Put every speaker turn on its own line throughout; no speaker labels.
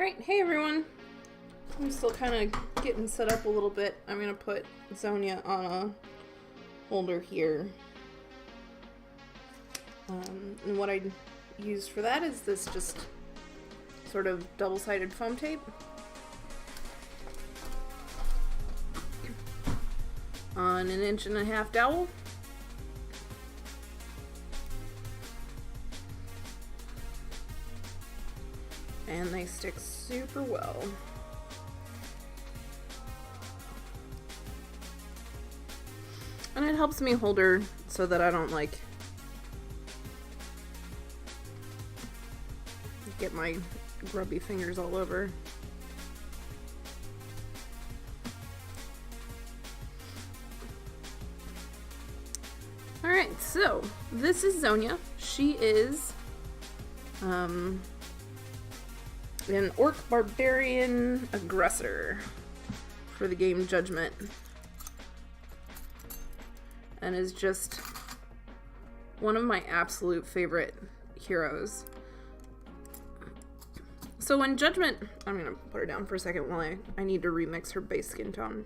Alright, hey everyone. I'm still kind of getting set up a little bit. I'm going to put Zhonyja on a holder here. And what I used for that is this just sort of double-sided foam tape. On an 1.5 inch dowel. And they stick super well. And it helps me hold her so that I don't like get my grubby fingers all over. Alright, so this is Zhonyja. She is an orc barbarian aggressor for the game Judgement, and is just one of my absolute favorite heroes. So when Judgement, I'm gonna put her down for a second while I need to remix her base skin tone.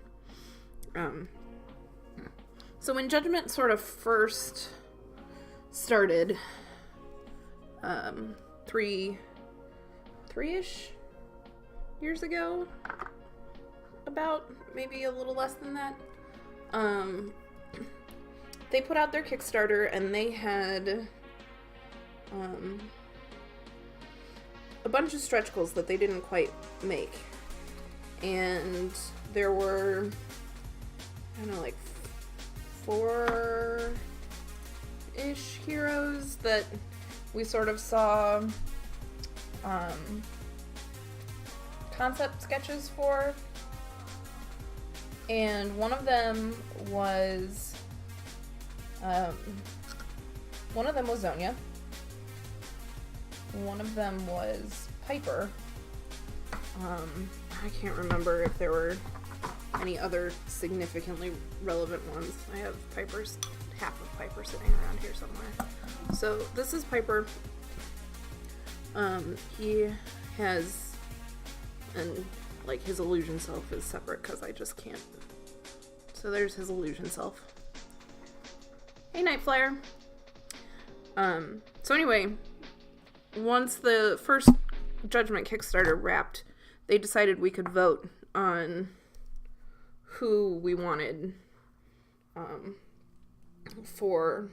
So when Judgement sort of first started, three-ish years ago, about, maybe a little less than that, they put out their Kickstarter and they had a bunch of stretch goals that they didn't quite make, and there were, I don't know, like 4-ish heroes that we sort of saw concept sketches for, and one of them was Zhonyja. One of them was Piper. I can't remember if there were any other significantly relevant ones. I have half of Piper sitting around here somewhere. So this is Piper. He has, and like his illusion self is separate because I just can't. So there's his illusion self. Hey, Nightflyer. So anyway, once the first Judgement Kickstarter wrapped, they decided we could vote on who we wanted for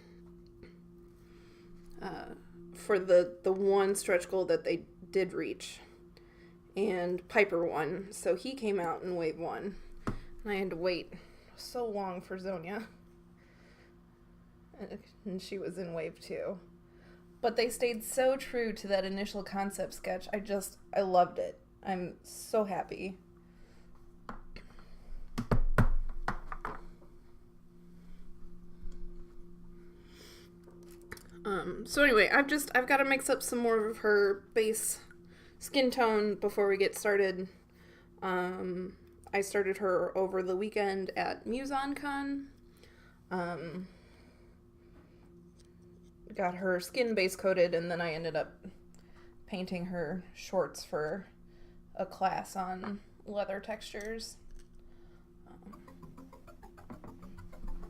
the one stretch goal that they did reach, and Piper won, so he came out in wave 1, and I had to wait so long for Zhonyja, and she was in wave 2. But they stayed so true to that initial concept sketch. I loved it. I'm so happy. So anyway, I've got to mix up some more of her base skin tone before we get started. I started her over the weekend at MuseonCon. Got her skin base coated, and then I ended up painting her shorts for a class on leather textures.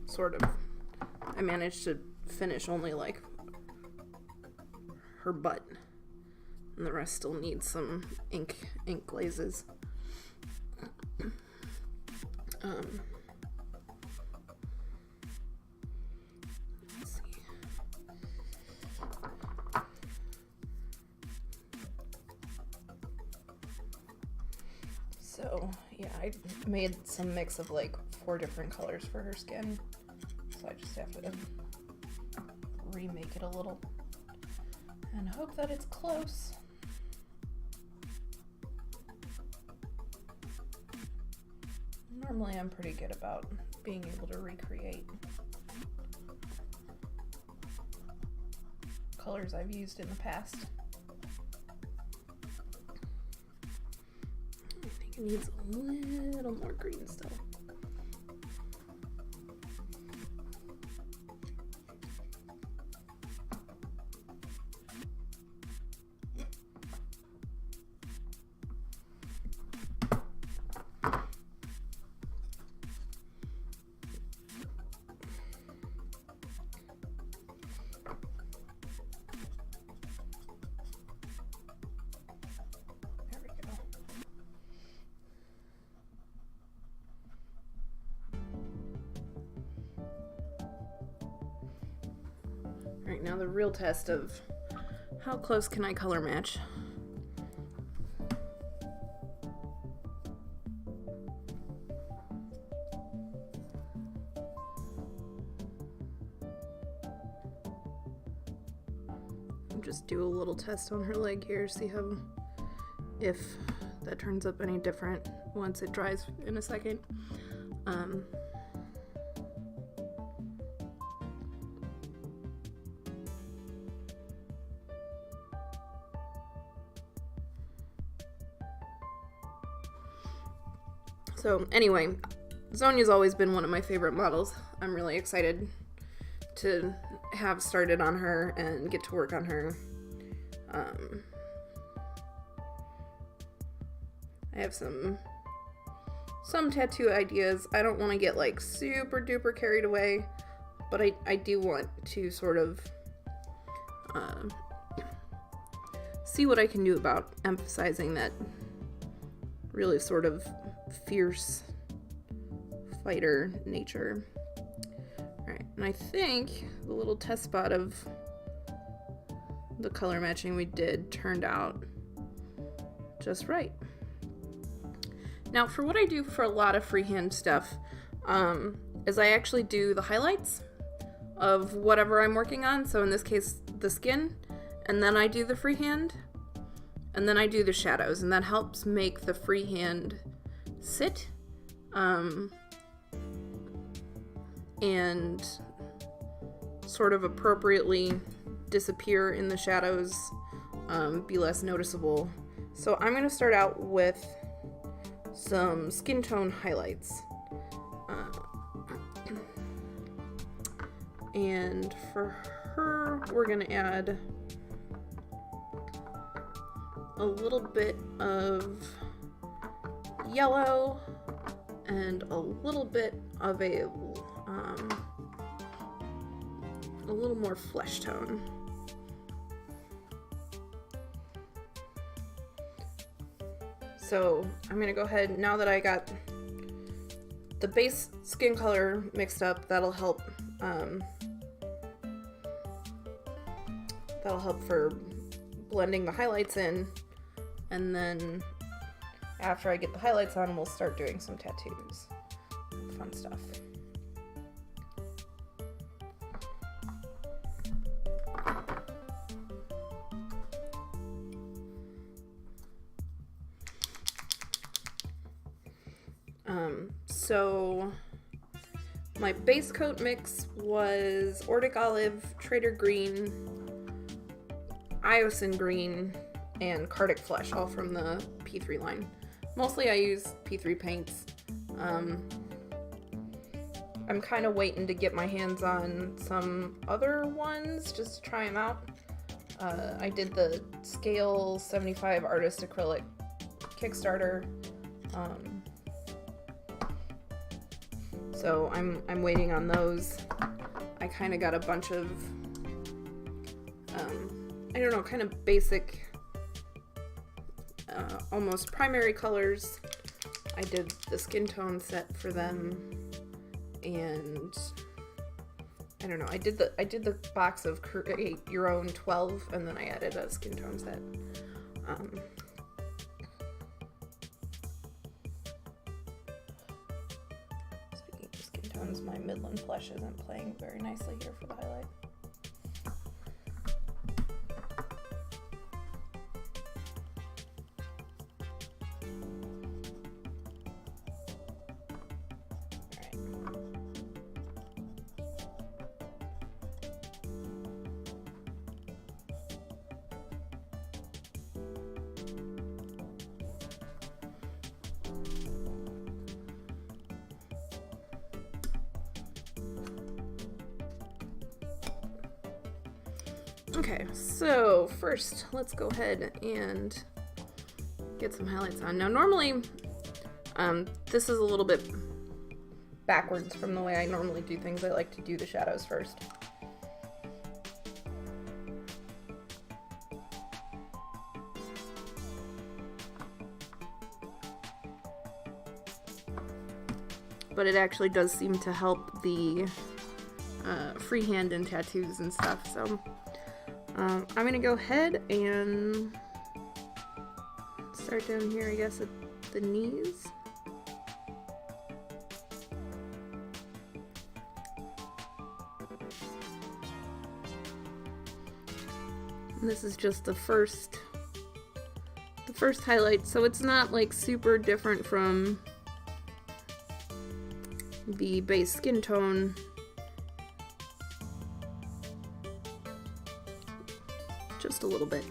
Sort of. I managed to finish only like her butt, and the rest still needs some ink glazes. Let's see. So yeah, I made some mix of like 4 different colors for her skin, so I just have to remake it a little and hope that it's close. Normally I'm pretty good about being able to recreate colors I've used in the past. I think it needs a little more green still. Alright, now the real test of how close can I color match. Just do a little test on her leg here, see how, if that turns up any different once it dries in a second. So anyway, Zhonya's always been one of my favorite models. I'm really excited to have started on her and get to work on her. I have some tattoo ideas. I don't want to get like super duper carried away, but I do want to sort of see what I can do about emphasizing that really sort of fierce fighter nature. Alright, and I think the little test spot of the color matching we did turned out just right. Now, for what I do for a lot of freehand stuff, is I actually do the highlights of whatever I'm working on. So in this case, the skin, and then I do the freehand, and then I do the shadows, and that helps make the freehand sit, and sort of appropriately disappear in the shadows, be less noticeable. So I'm going to start out with some skin tone highlights. And for her, we're going to add a little bit of yellow and a little bit of a little more flesh tone. So I'm gonna go ahead, now that I got the base skin color mixed up, that'll help for blending the highlights in, and then after I get the highlights on, we'll start doing some tattoos. Fun stuff. So my base coat mix was Ordic Olive, Trader Green, Iosin Green, and Cardic Flesh, all from the P3 line. Mostly I use P3 paints. I'm kind of waiting to get my hands on some other ones just to try them out. I did the Scale 75 Artist Acrylic Kickstarter. So I'm waiting on those. I kind of got a bunch of, I don't know, kind of basic, almost primary colors. I did the skin tone set for them, and I don't know, I did the box of create your own 12, and then I added a skin tone set. My Midland Flesh isn't playing very nicely here for the highlight. Okay, so first let's go ahead and get some highlights on. Now normally, this is a little bit backwards from the way I normally do things. I like to do the shadows first. But it actually does seem to help the freehand and tattoos and stuff, so I'm gonna go ahead and start down here, I guess, at the knees. And this is just the first highlight, so it's not like super different from the base skin tone. Just a little bit.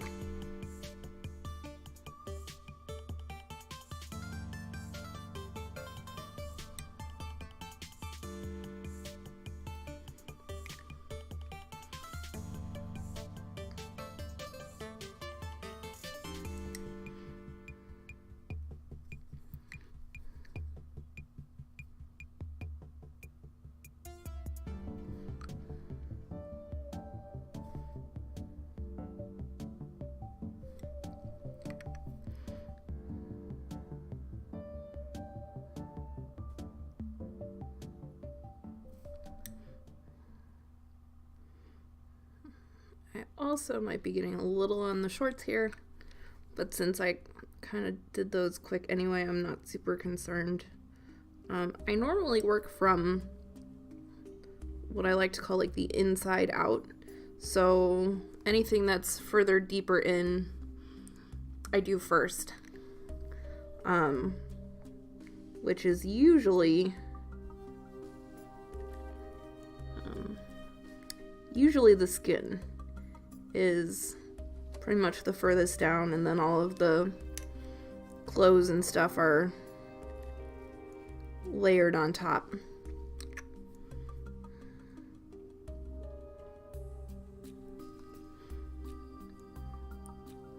I also might be getting a little on the shorts here, but since I kind of did those quick anyway, I'm not super concerned. I normally work from what I like to call like the inside out, so anything that's further deeper in, I do first, which is usually the skin is pretty much the furthest down, and then all of the clothes and stuff are layered on top.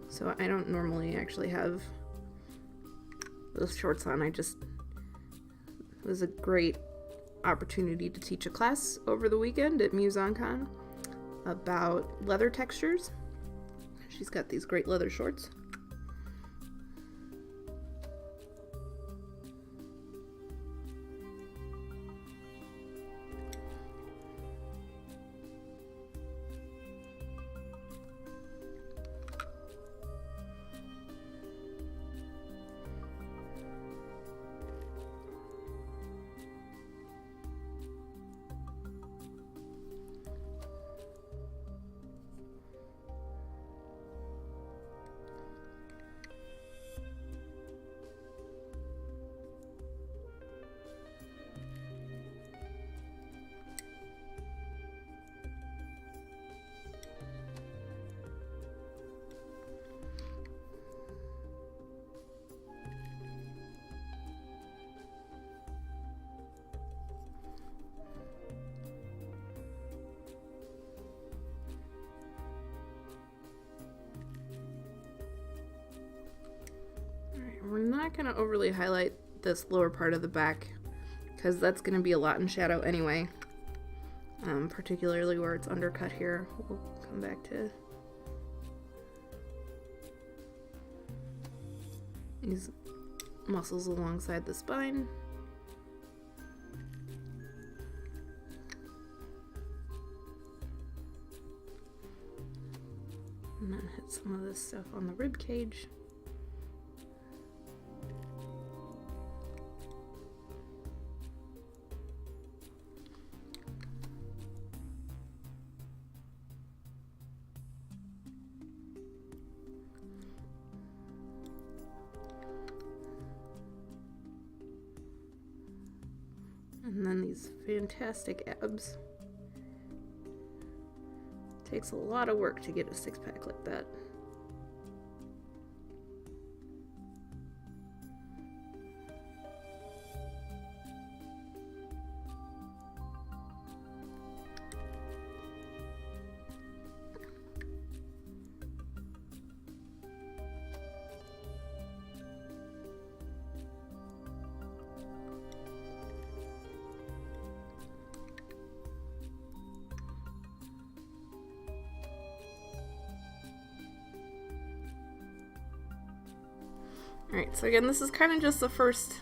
So I don't normally actually have those shorts on. It was a great opportunity to teach a class over the weekend at MuseOnCon about leather textures. She's got these great leather shorts. We're not going to overly highlight this lower part of the back because that's going to be a lot in shadow anyway, particularly where it's undercut here. We'll come back to these muscles alongside the spine. And then hit some of this stuff on the rib cage. And then these fantastic abs. Takes a lot of work to get a six-pack like that. Alright, so again, this is kind of just the first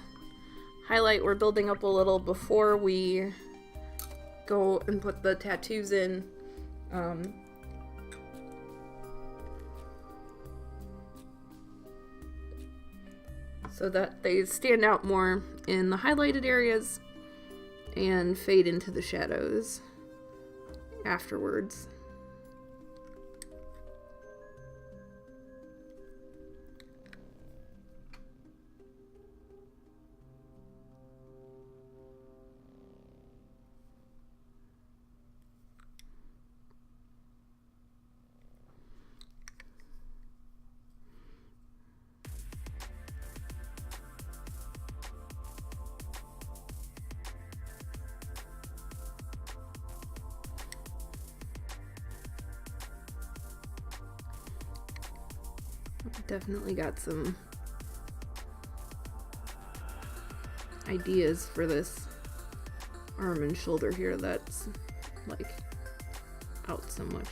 highlight. We're building up a little before we go and put the tattoos in. so that they stand out more in the highlighted areas and fade into the shadows afterwards. Definitely got some ideas for this arm and shoulder here that's like out so much.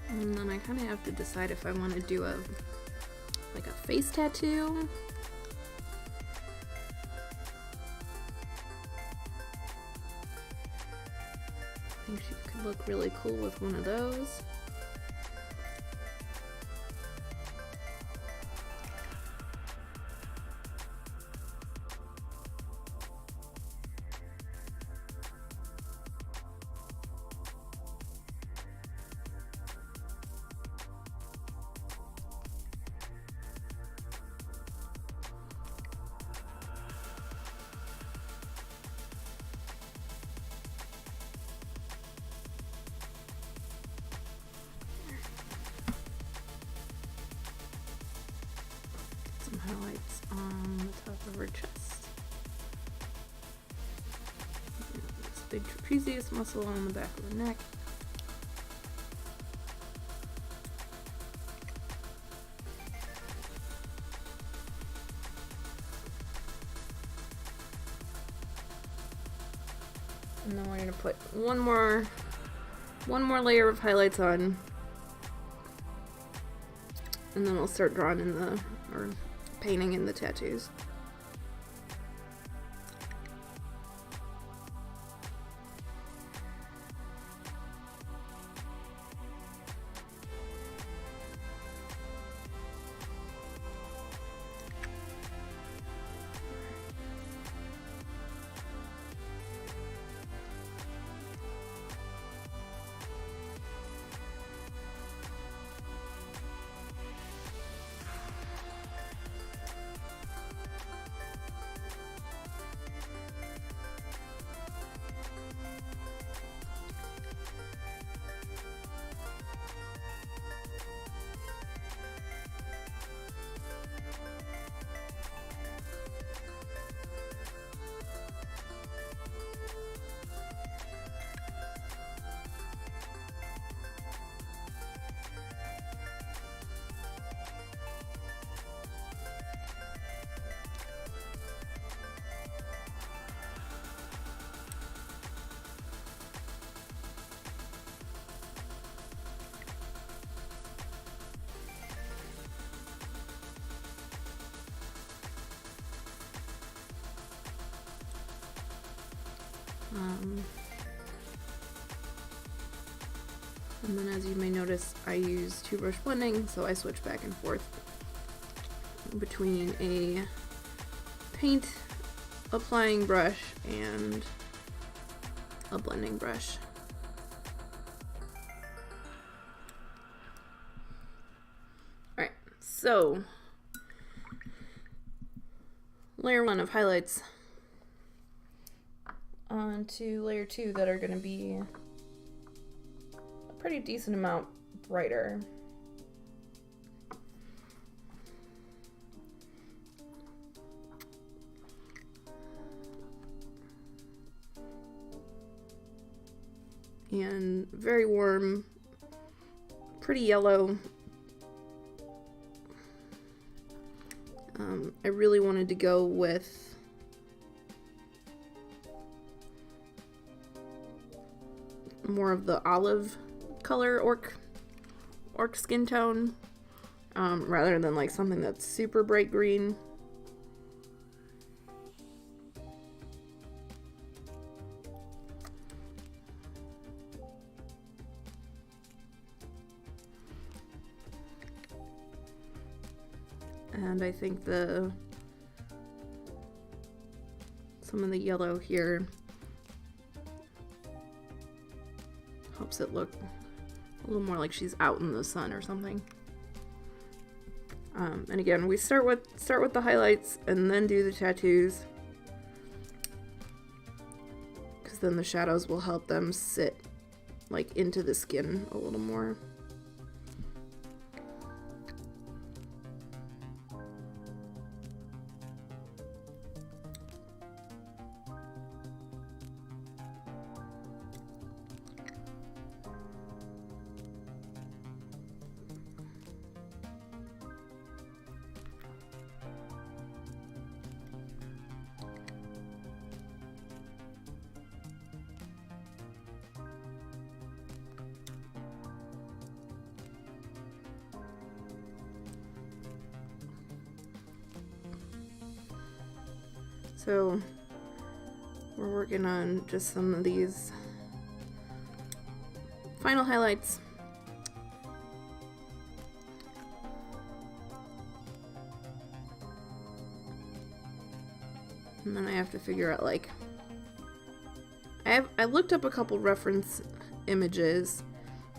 And then I kind of have to decide if I want to do a face tattoo. I think she could look really cool with one of those. Some highlights on the top of her chest. This big trapezius muscle on the back of the neck. And then we're going to put one more layer of highlights on. And then we'll start drawing in or painting in the tattoos. And then, as you may notice, I use two brush blending, so I switch back and forth between a paint applying brush and a blending brush. Alright, so layer 1 of highlights onto layer 2 that are going to be a pretty decent amount brighter. And very warm, pretty yellow. I really wanted to go with more of the olive color orc skin tone, rather than like something that's super bright green. And I think some of the yellow here helps it look a little more like she's out in the sun or something. And again, we start with the highlights and then do the tattoos, because then the shadows will help them sit like into the skin a little more. So we're working on just some of these final highlights. And then I have to figure out, like, I looked up a couple reference images,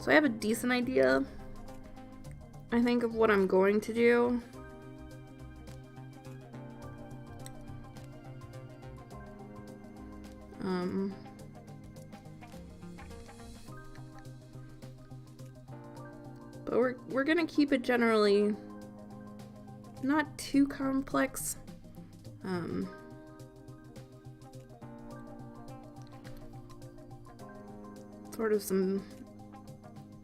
so I have a decent idea, I think, of what I'm going to do. But we're gonna keep it generally not too complex. Sort of some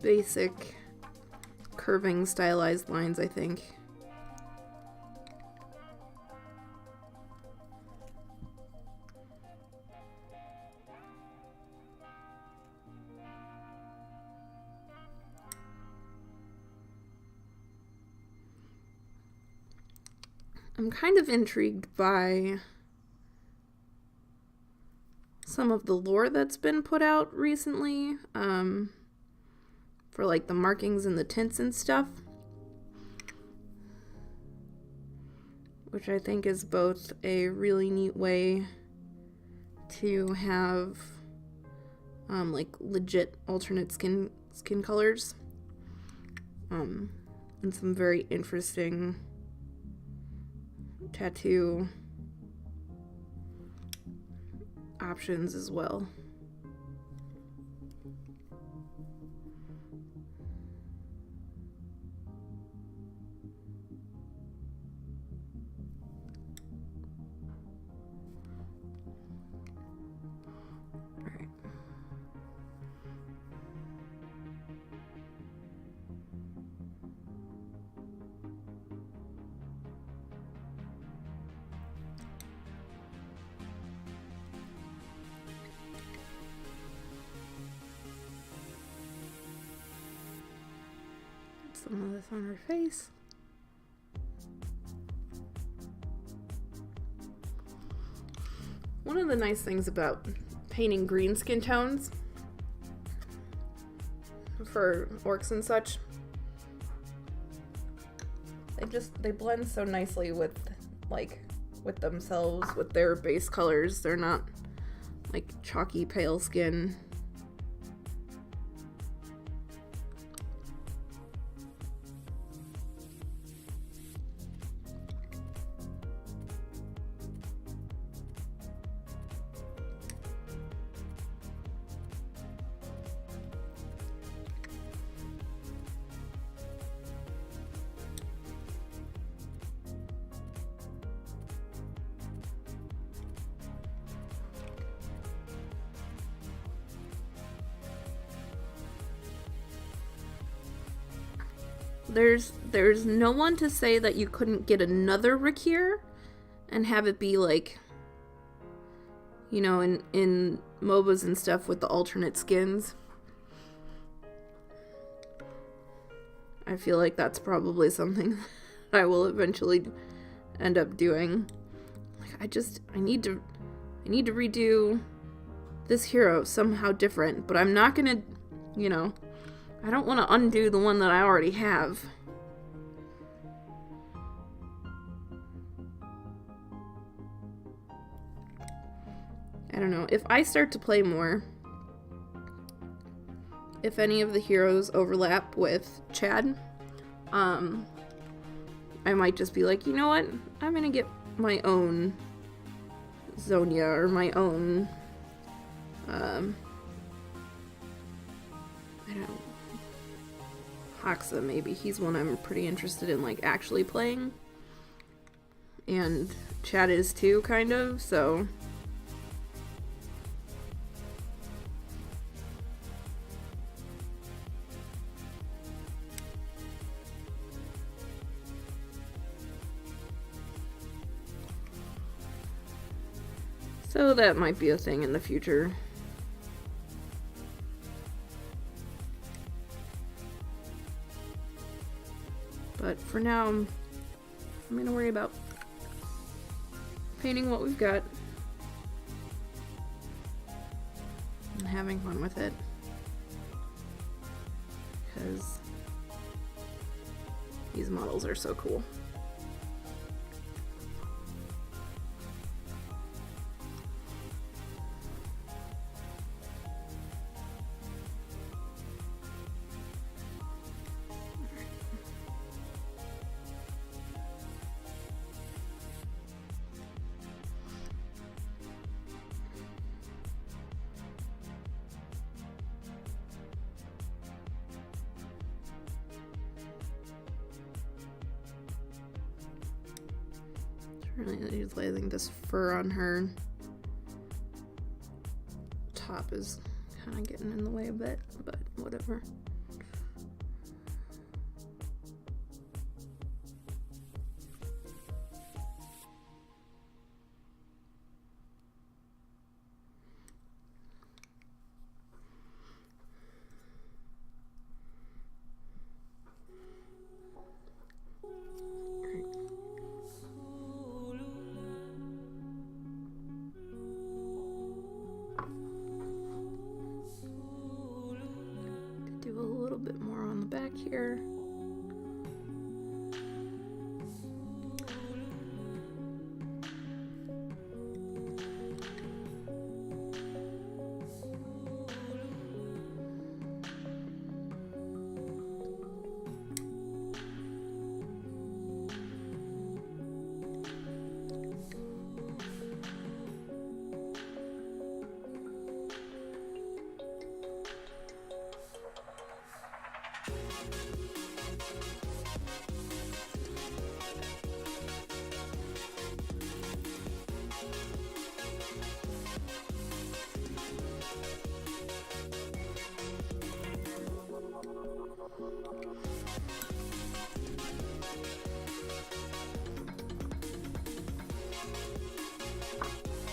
basic curving stylized lines, I think. I'm kind of intrigued by some of the lore that's been put out recently, for like the markings and the tints and stuff, which I think is both a really neat way to have like legit alternate skin colors, and some very interesting tattoo options as well. All right. Some of this on her face. One of the nice things about painting green skin tones for orcs and such, they blend so nicely with themselves, with their base colors. They're not like chalky pale skin. There's no one to say that you couldn't get another Rakir and have it be like, you know, in MOBAs and stuff with the alternate skins. I feel like that's probably something I will eventually end up doing. Like, I need to redo this hero somehow different, but I'm not gonna, I don't want to undo the one that I already have. I don't know. If I start to play more, if any of the heroes overlap with Chad, I might just be like, you know what? I'm gonna get my own Zhonyja or my own, I don't know, Hoxa maybe. He's one I'm pretty interested in, like, actually playing. And Chad is too, kind of, so... So that might be a thing in the future. But for now, I'm gonna worry about painting what we've got and having fun with it. Because these models are so cool. I think this fur on her top is kind of getting in the way a bit, but whatever. Here.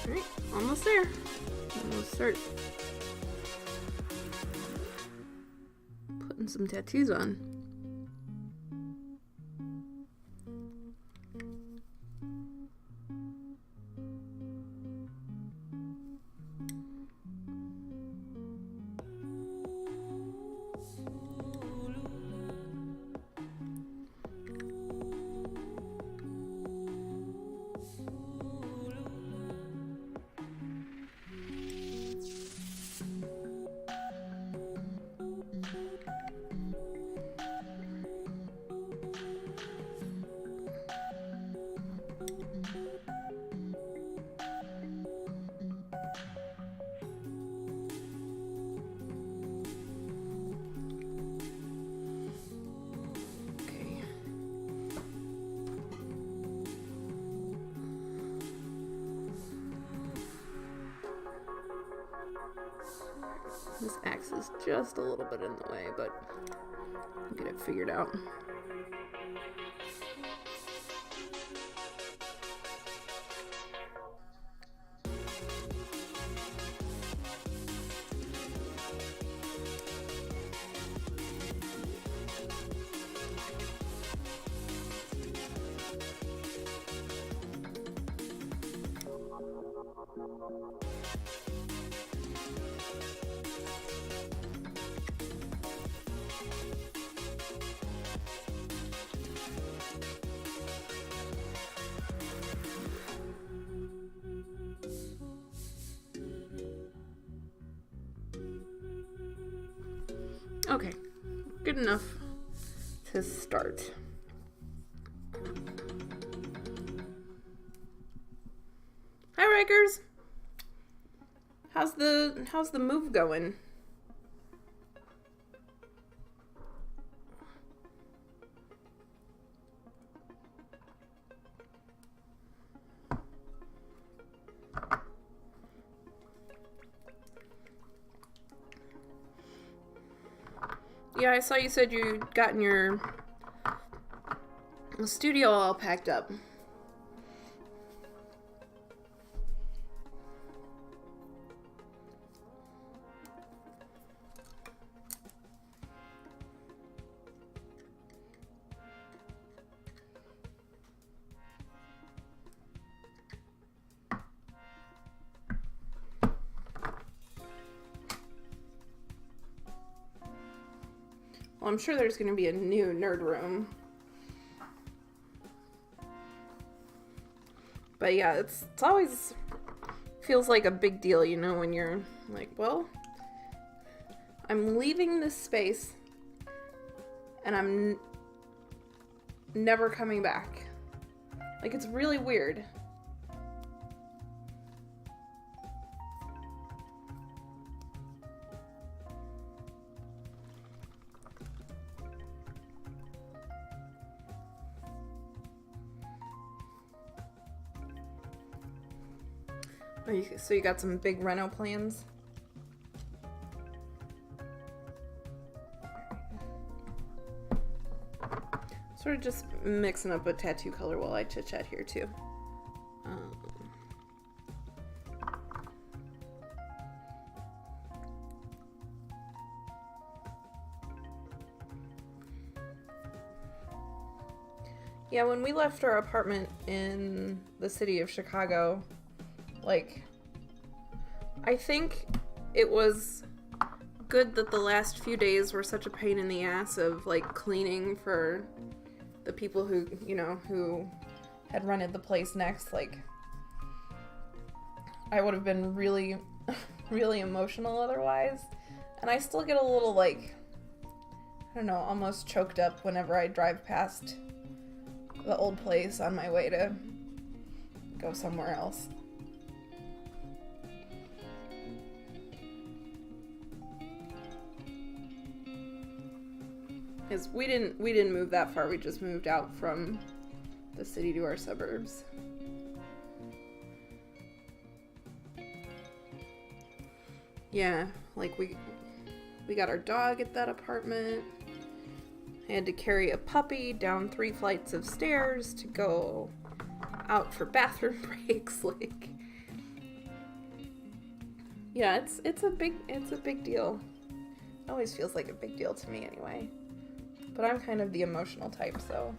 Alright, almost there. And we'll start putting some tattoos on. This axe is just a little bit in the way, but I'll get it figured out. Okay, good enough to start. Hi, Rikers. How's the move going? Yeah, I saw you said you'd gotten your studio all packed up. Well, I'm sure there's going to be a new nerd room. But yeah, it's always feels like a big deal, you know, when you're like, well, I'm leaving this space and I'm never coming back. Like, it's really weird. So you got some big reno plans? Sort of just mixing up a tattoo color while I chit chat here too. Yeah, when we left our apartment in the city of Chicago, like, I think it was good that the last few days were such a pain in the ass of, like, cleaning for the people who, you know, who had rented the place next. Like, I would have been really, really emotional otherwise. And I still get a little, like, I don't know, almost choked up whenever I drive past the old place on my way to go somewhere else. Because we didn't move that far. We just moved out from the city to our suburbs. Yeah, like we got our dog at that apartment. I had to carry a puppy down 3 flights of stairs to go out for bathroom breaks. Like, yeah, it's a big deal. It always feels like a big deal to me anyway. But I'm kind of the emotional type, so.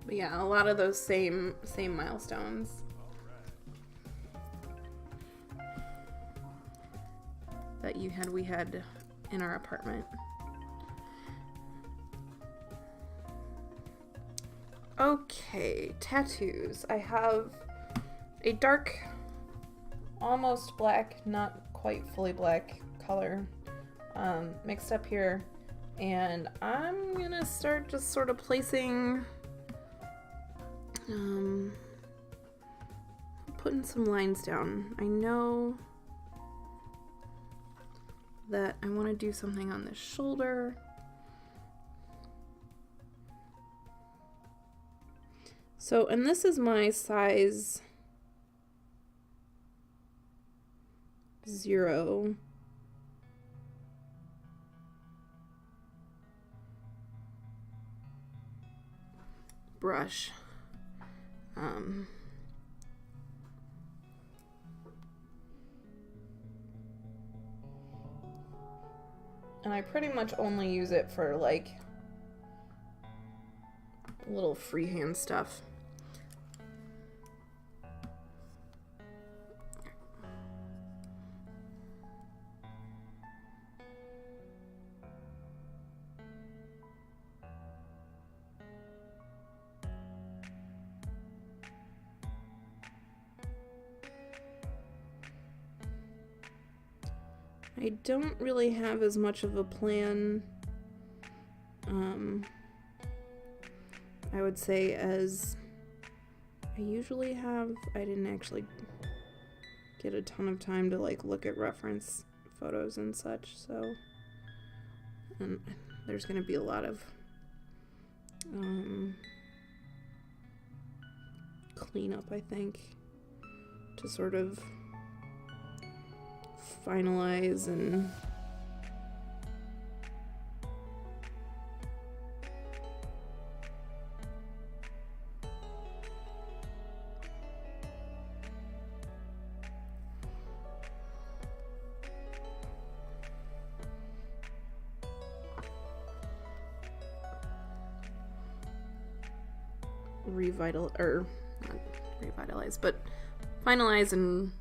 But yeah, a lot of those same milestones. That we had in our apartment. Okay, tattoos. I have a dark, almost black, not quite fully black color mixed up here. And I'm gonna start just sort of placing, putting some lines down. I know that I want to do something on the shoulder. So, and this is my size 0. Brush. And I pretty much only use it for like little freehand stuff. I don't really have as much of a plan, I would say, as I usually have. I didn't actually get a ton of time to like look at reference photos and such, so and there's going to be a lot of cleanup, I think, to sort of finalize and not revitalize, but finalize and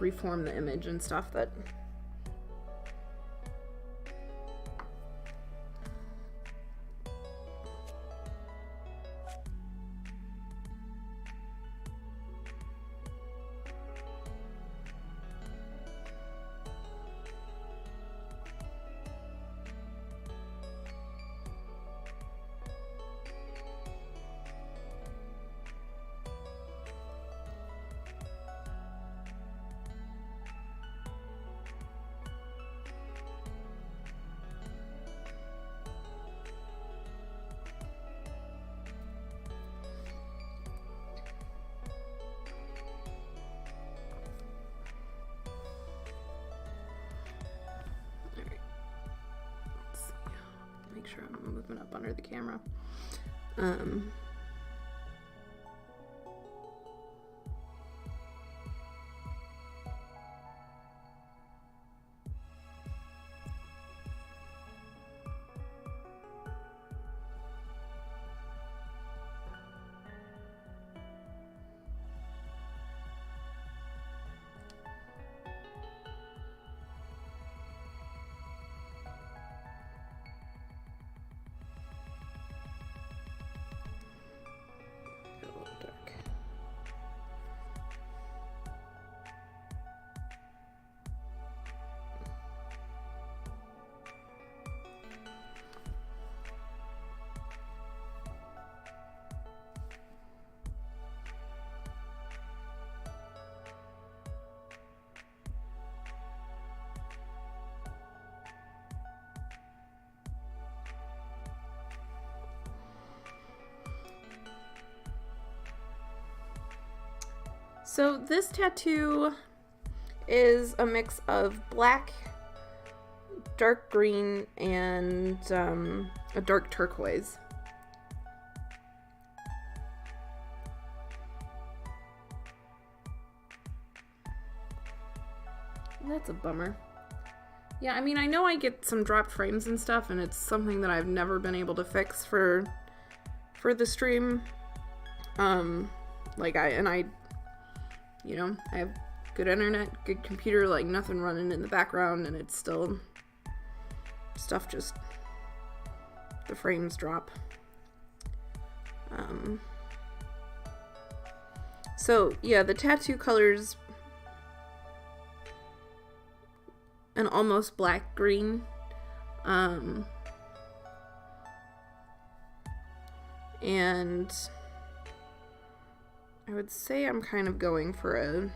reform the image and stuff that make sure I'm moving up under the camera. So this tattoo is a mix of black, dark green, and a dark turquoise. That's a bummer. Yeah, I mean, I know I get some dropped frames and stuff, and it's something that I've never been able to fix for the stream. You know, I have good internet, good computer, like nothing running in the background, and it's still stuff just, the frames drop. So yeah, the tattoo color's an almost black green. And I would say I'm kind of going for a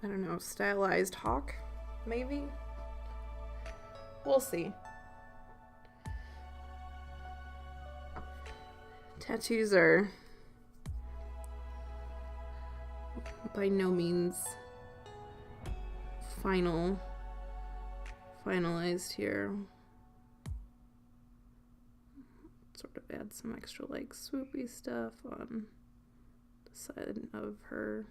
I don't know, stylized hawk, maybe? We'll see. Tattoos are by no means finalized here. Sort of add some extra like swoopy stuff on side of her.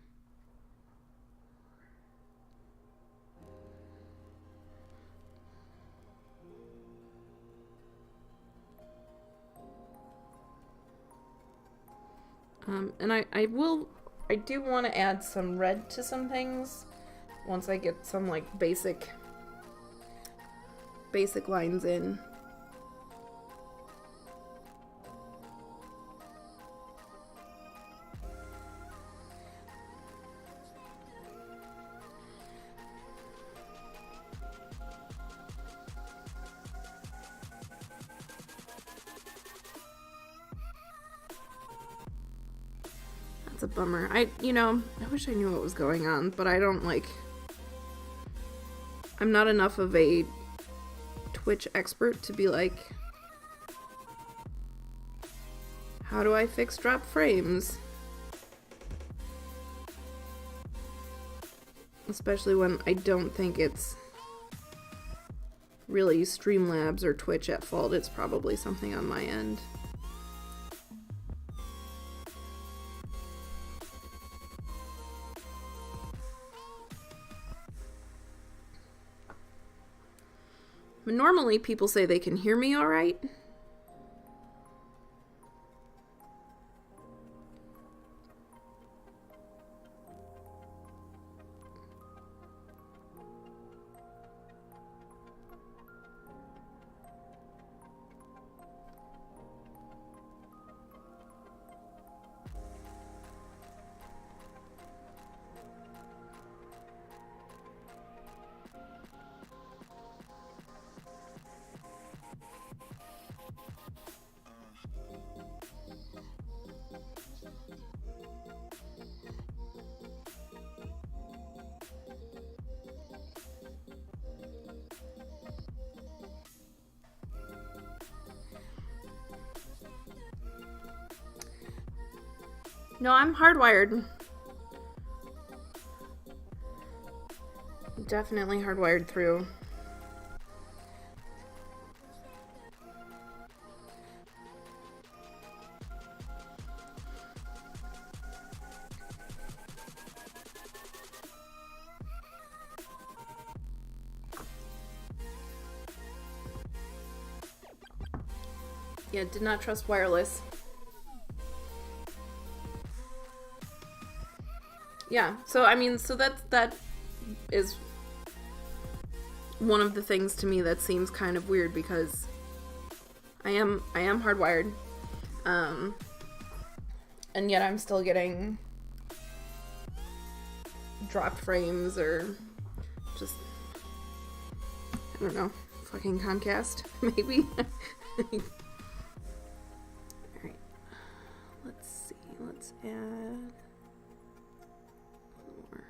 And I do want to add some red to some things once I get some like basic lines in. That's a bummer. I wish I knew what was going on, but I don't I'm not enough of a Twitch expert to be like, how do I fix drop frames? Especially when I don't think it's really Streamlabs or Twitch at fault. It's probably something on my end. But normally people say they can hear me all right. No, I'm hardwired. Definitely hardwired through. Yeah, did not trust wireless. Yeah, so I mean, so that is one of the things to me that seems kind of weird, because I am hardwired, and yet I'm still getting dropped frames, or just, I don't know, fucking Comcast, maybe. Alright, let's see, let's add more.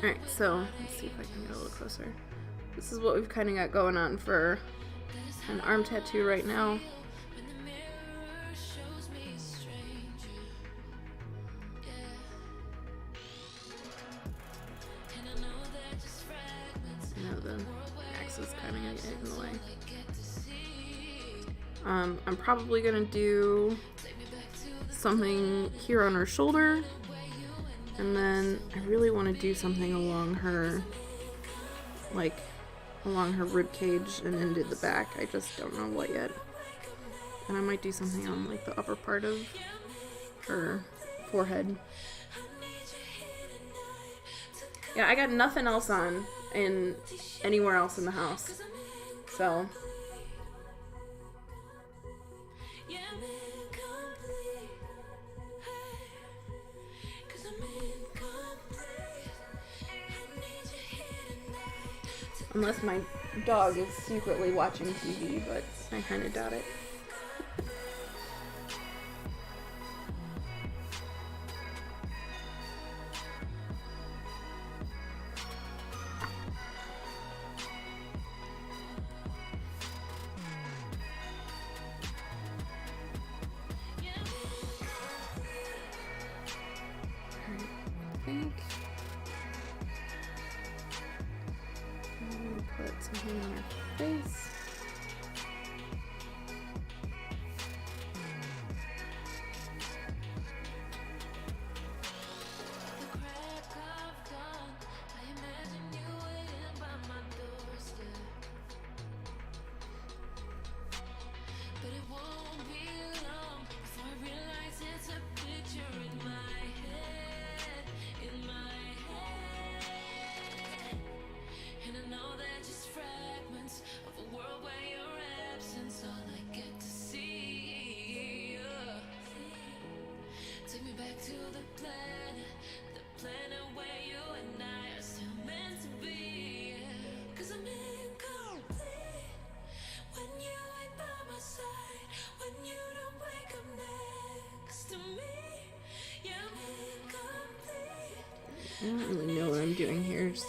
Alright, so let's see if I can get a little closer. This is what we've kind of got going on for an arm tattoo right now. I know the axe is kind of going to get in the way. I'm probably going to do something here on her shoulder. And then I really want to do something along her, like, along her rib cage and into the back. I just don't know what yet. And I might do something on, like, the upper part of her forehead. Yeah, I got nothing else on in anywhere else in the house. So unless my dog is secretly watching TV, but I kind of doubt it. Something on her face. I don't really know what I'm doing here. Just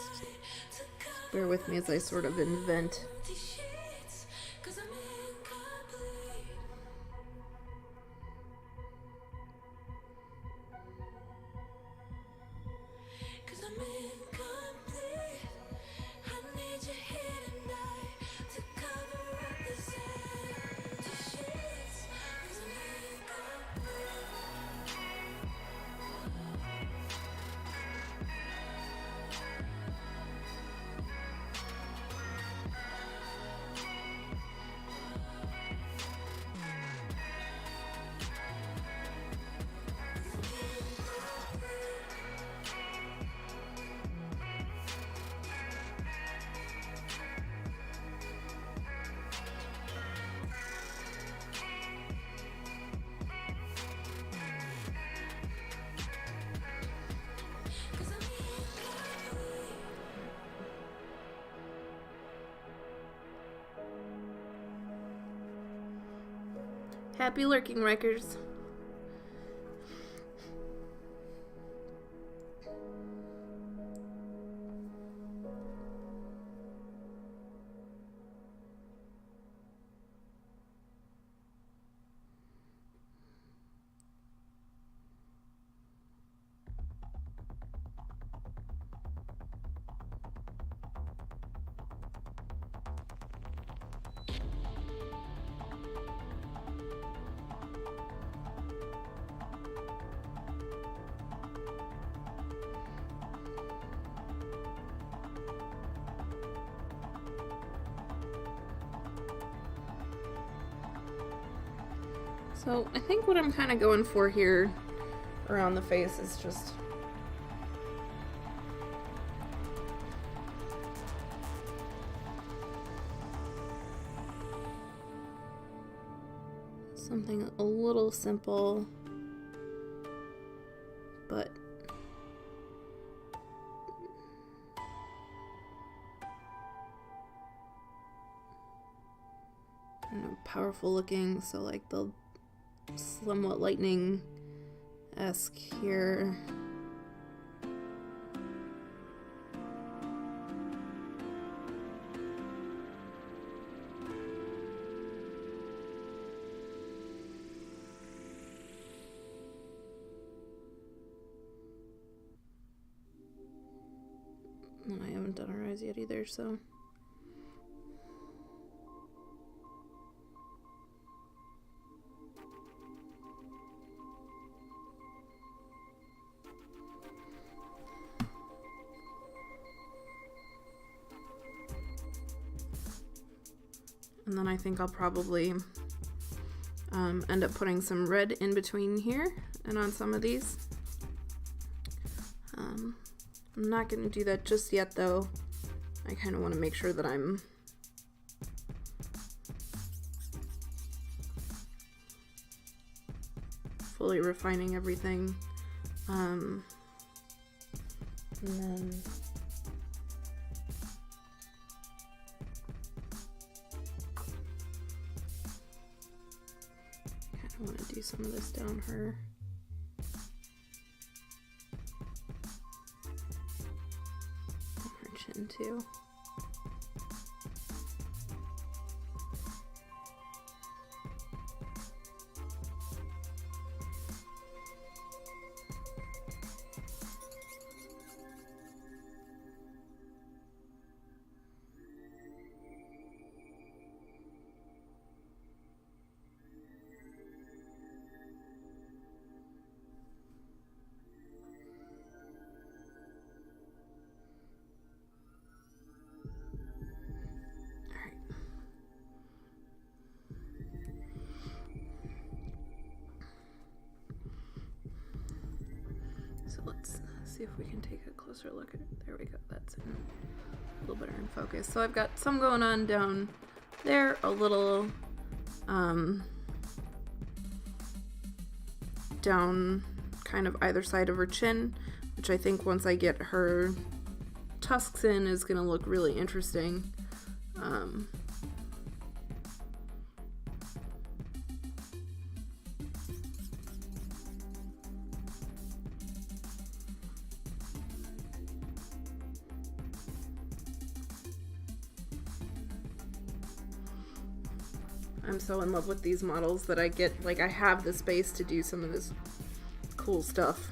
bear with me as I sort of invent. Happy lurking, Rikers. So I think what I'm kind of going for here around the face is just something a little simple, but I don't know, powerful looking, so like the somewhat lightning-esque here. And I haven't done her eyes yet either, so... And then I think I'll probably end up putting some red in between here and on some of these. I'm not going to do that just yet, though. I kind of want to make sure that I'm fully refining everything. And then I want to do some of this down her chin too. So let's see if we can take a closer look at it. There we go. That's in a little better in focus. So I've got some going on down there, a little down kind of either side of her chin, which I think once I get her tusks in is going to look really interesting. I'm so in love with these models that I get, like, I have the space to do some of this cool stuff.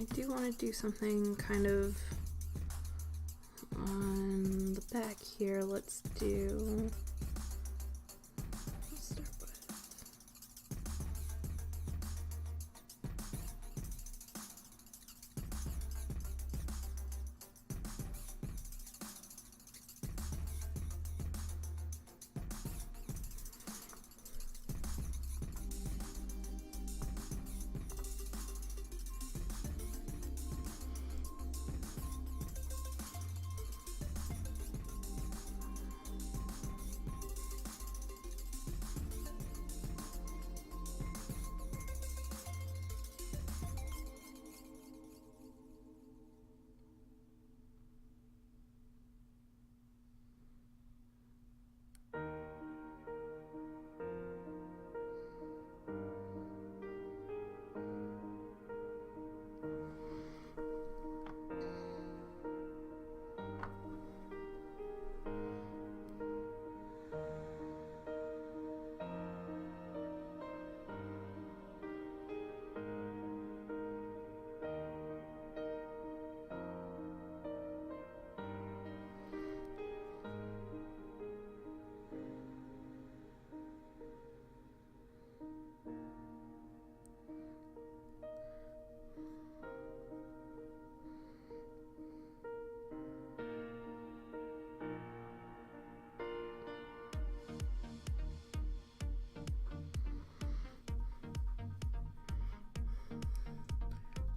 I do want to do something kind of on the back here. Let's start with,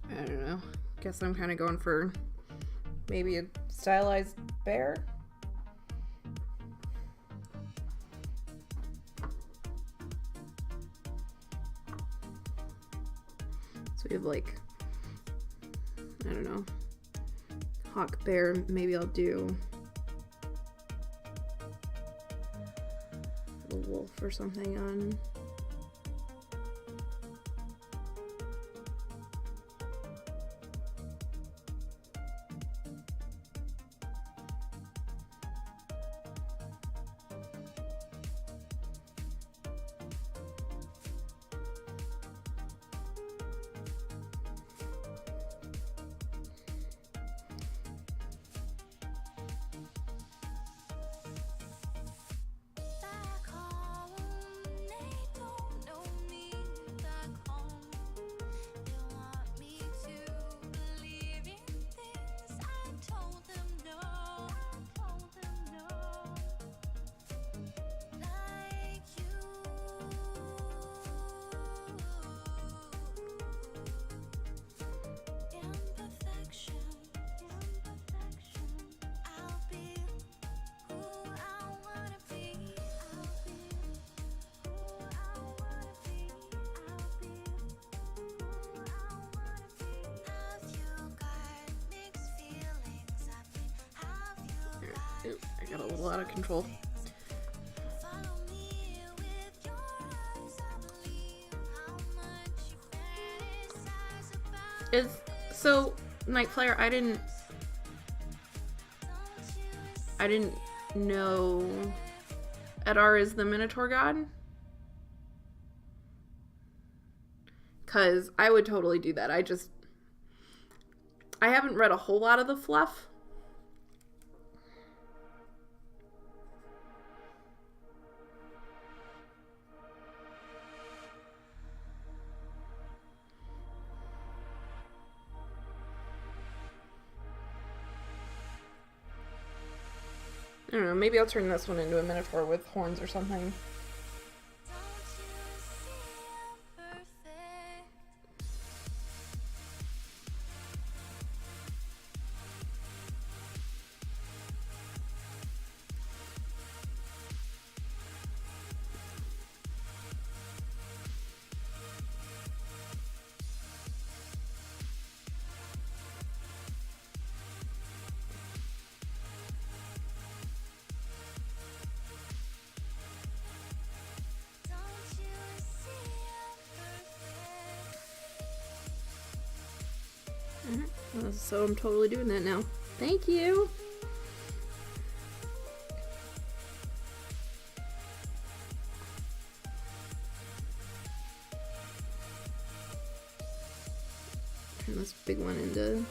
I don't know. Guess I'm kind of going for maybe a stylized bear. So we have, like, I don't know, hawk bear. Maybe I'll do a wolf or something on. I got a little out of control. So Night Flyer, I didn't know Edar is the Minotaur god. Because I would totally do that. I haven't read a whole lot of the fluff. I don't know, maybe I'll turn this one into a minotaur with horns or something. So I'm totally doing that now. Thank you. Turn this big one into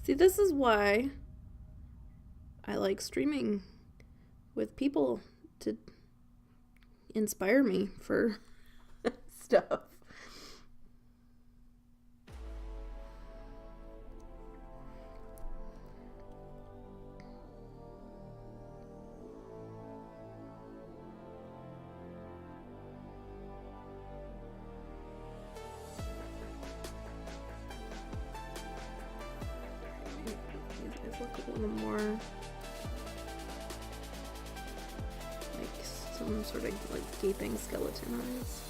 see, this is why I like streaming with people, to inspire me for stuff. These guys look a little more some sort of like gaping skeleton eyes.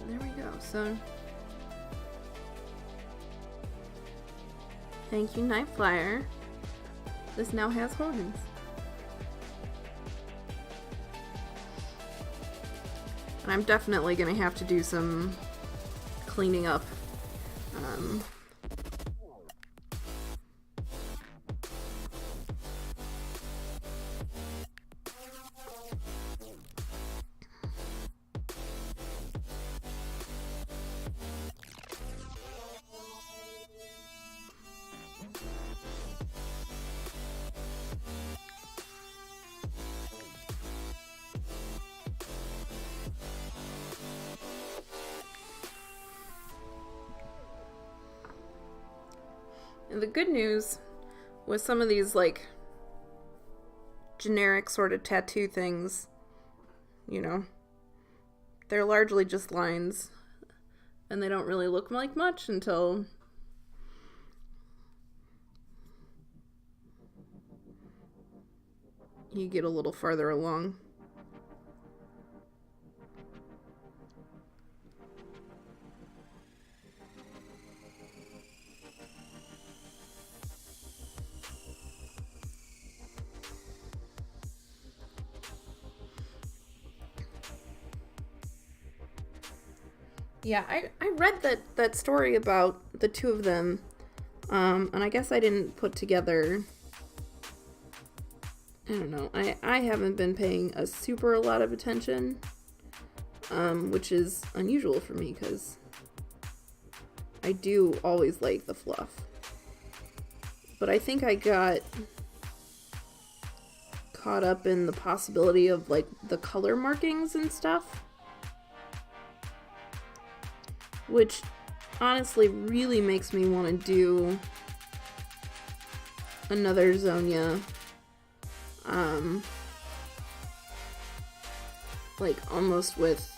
There we go. So, thank you, Night Flyer. This now has horns. And I'm definitely gonna have to do some cleaning up. And the good news with some of these, like, generic sort of tattoo things, you know, they're largely just lines, and they don't really look like much until you get a little farther along. Yeah, I read that story about the two of them, and I guess I didn't put together, I don't know, I haven't been paying a super lot of attention, which is unusual for me, because I do always like the fluff. But I think I got caught up in the possibility of, like, the color markings and stuff. which honestly really makes me want to do another Zhonyja. Like almost with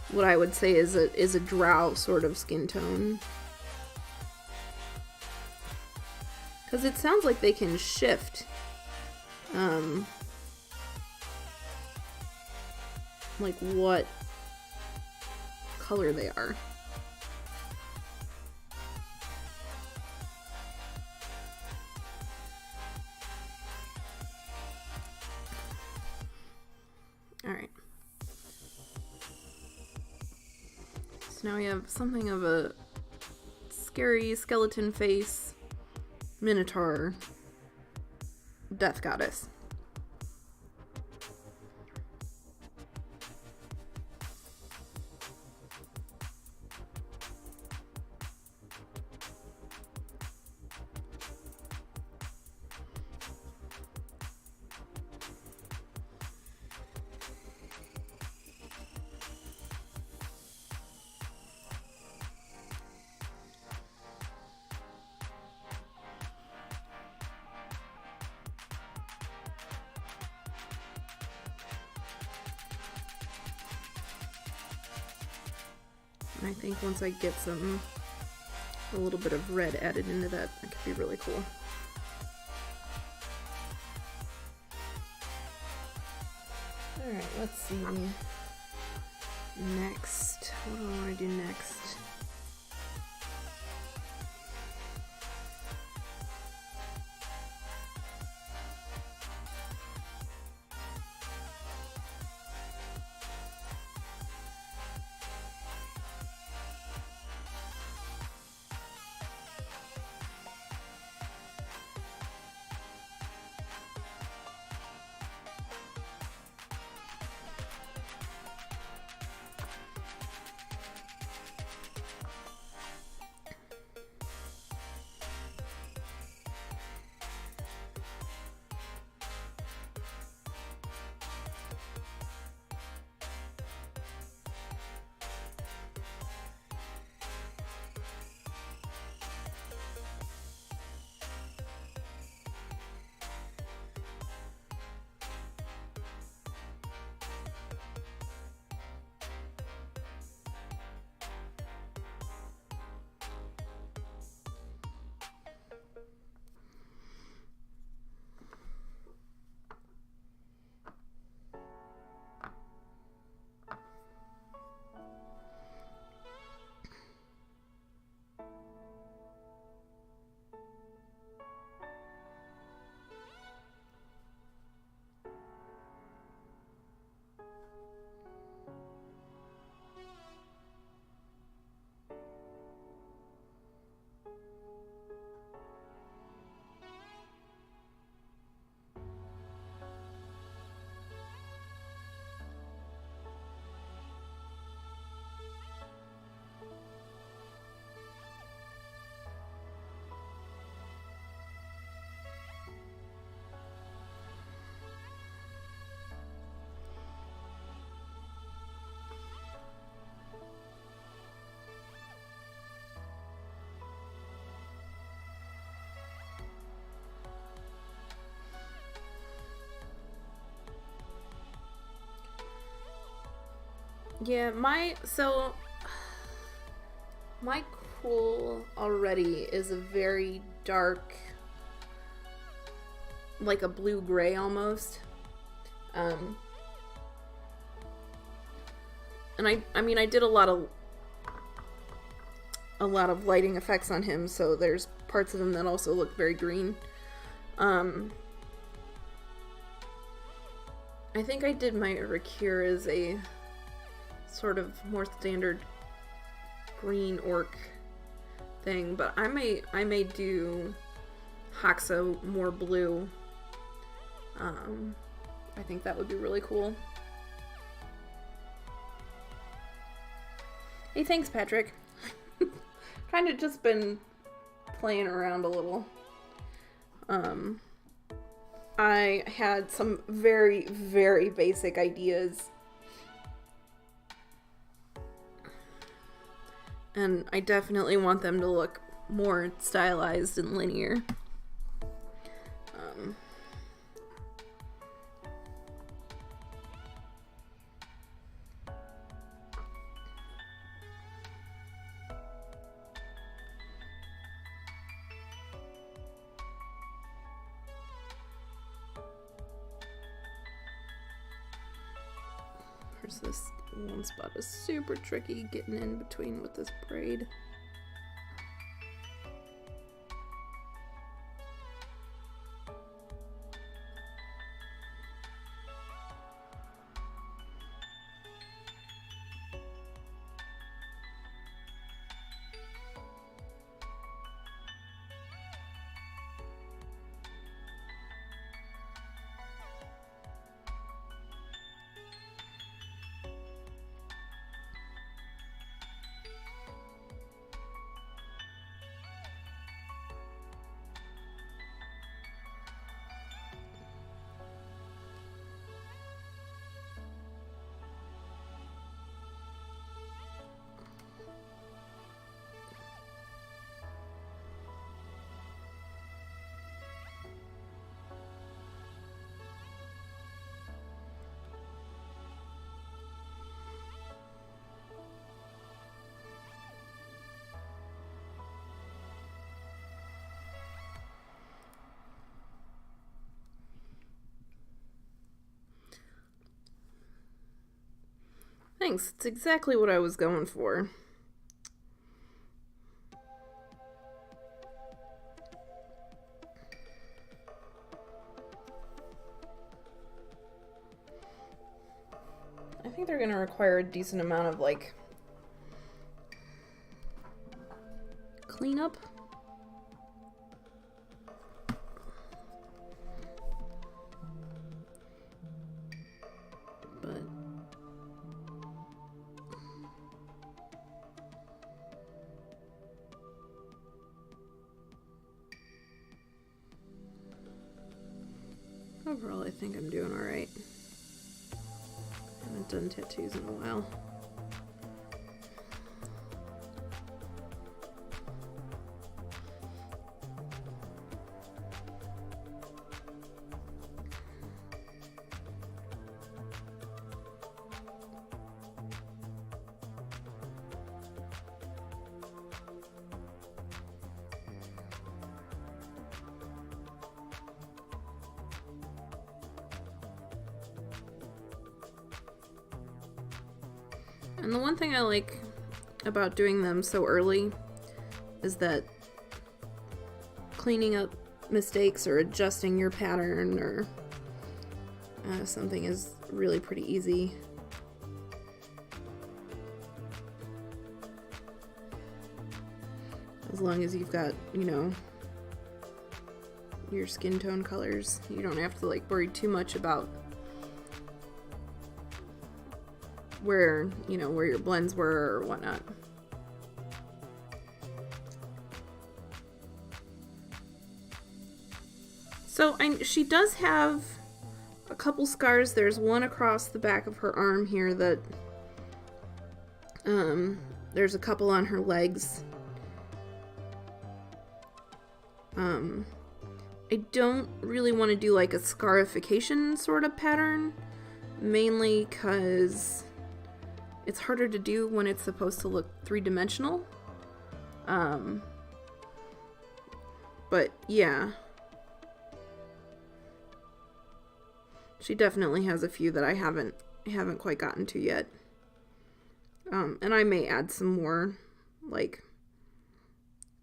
what I would say is a drow sort of skin tone. Because it sounds like they can shift. Like what color they are. Alright. So now we have something of a scary skeleton face, minotaur, death goddess. I think once I get a little bit of red added into that, that could be really cool. Alright, let's see. Next. What do I want to do next? Yeah, my cool already is a very dark, like a blue-gray almost. And I mean I did a lot of lighting effects on him, so there's parts of him that also look very green. I think I did my Rakir as a sort of more standard green orc thing, but I may do Haxa more blue. I think that would be really cool. Hey, thanks, Patrick. Kind of just been playing around a little. I had some very, very basic ideas And I definitely want them to look more stylized and linear. This one spot is super tricky getting in between with this braid. Thanks, it's exactly what I was going for. I think they're gonna require a decent amount of like cleanup. But overall, I think I'm doing all right. I haven't done tattoos in a while. And the one thing I like about doing them so early is that cleaning up mistakes or adjusting your pattern or something is really pretty easy. As long as you've got, you know, your skin tone colors, you don't have to like worry too much about where, you know, where your blends were or whatnot. So she does have a couple scars. There's one across the back of her arm here that there's a couple on her legs. I don't really want to do like a scarification sort of pattern, mainly because it's harder to do when it's supposed to look three-dimensional. But yeah. She definitely has a few that I haven't quite gotten to yet. And I may add some more like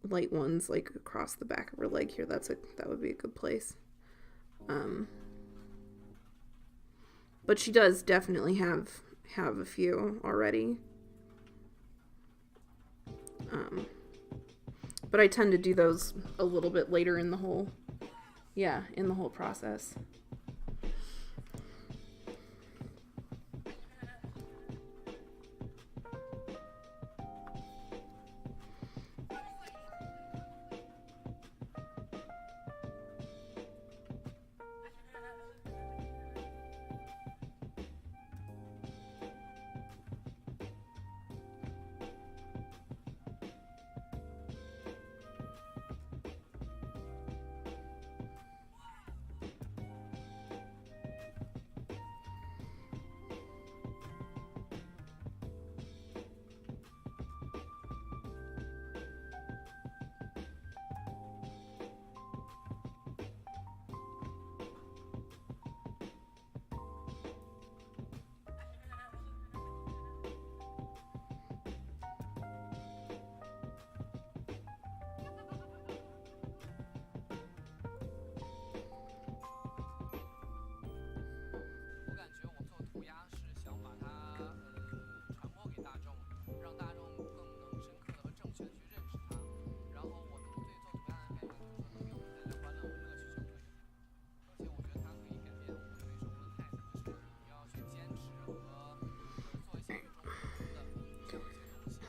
light ones like across the back of her leg here. That would be a good place. But she does definitely have a few already. But I tend to do those a little bit later in the whole process.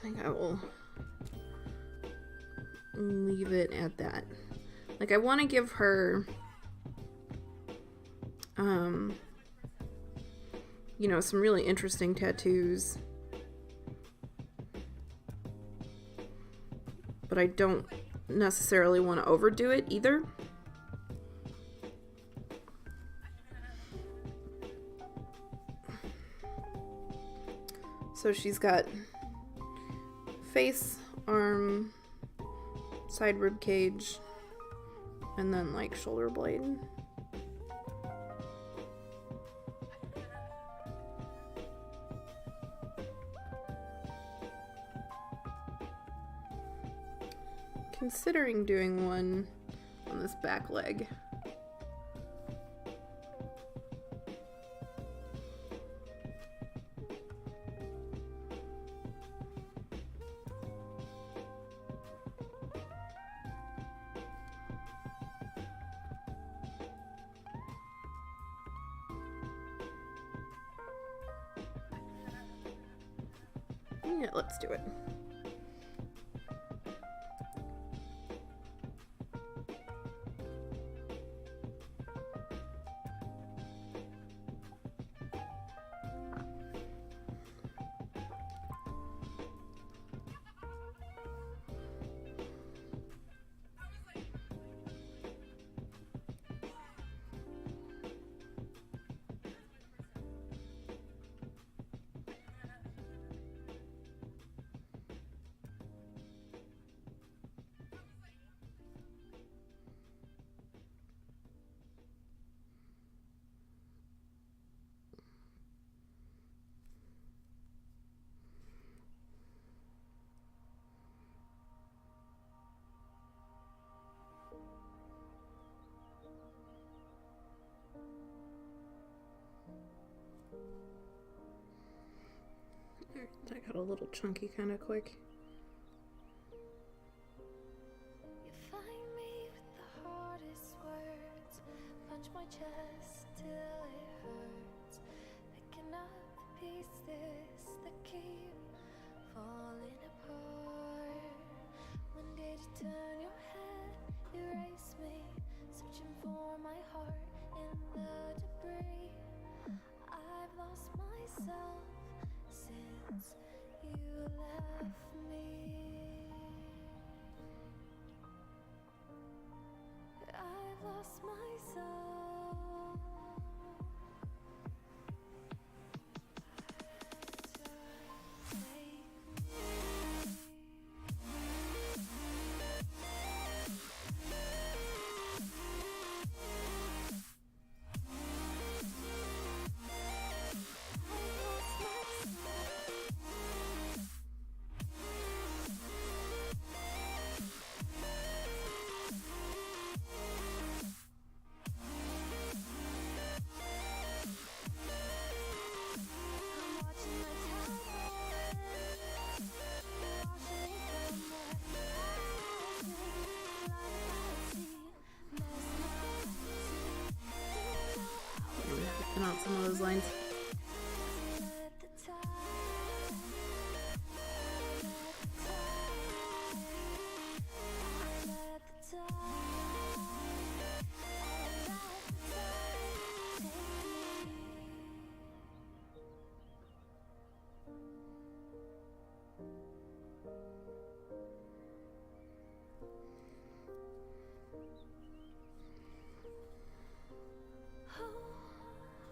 think I will leave it at that. Like, I want to give her, you know, some really interesting tattoos. But I don't necessarily want to overdo it either. So she's got face, arm, side rib cage, and then like shoulder blade. Considering doing one on this back leg. Yeah, let's do it. That got a little chunky kind of quick.
You find me with the hardest words, punch my chest till it hurts, picking up the pieces that keep falling apart. When did you turn your head, erase me, searching for my heart in the debris? I've lost myself since you left me. I've lost myself.
Out some of those lines.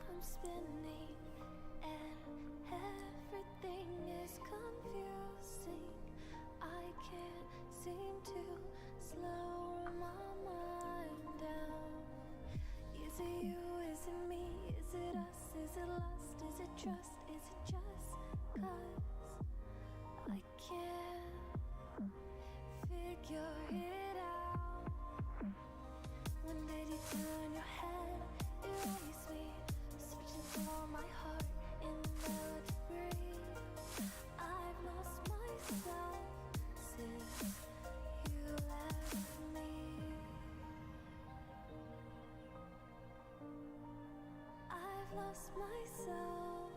I'm spinning and everything is confusing. I can't seem to slow my mind down. Is it you, is it me, is it us, is it lust, is it trust, is it just 'cause I can't figure it out? When did you turn your head, erase me, searching for my heart in the debris? I've lost myself since you left me. I've lost myself.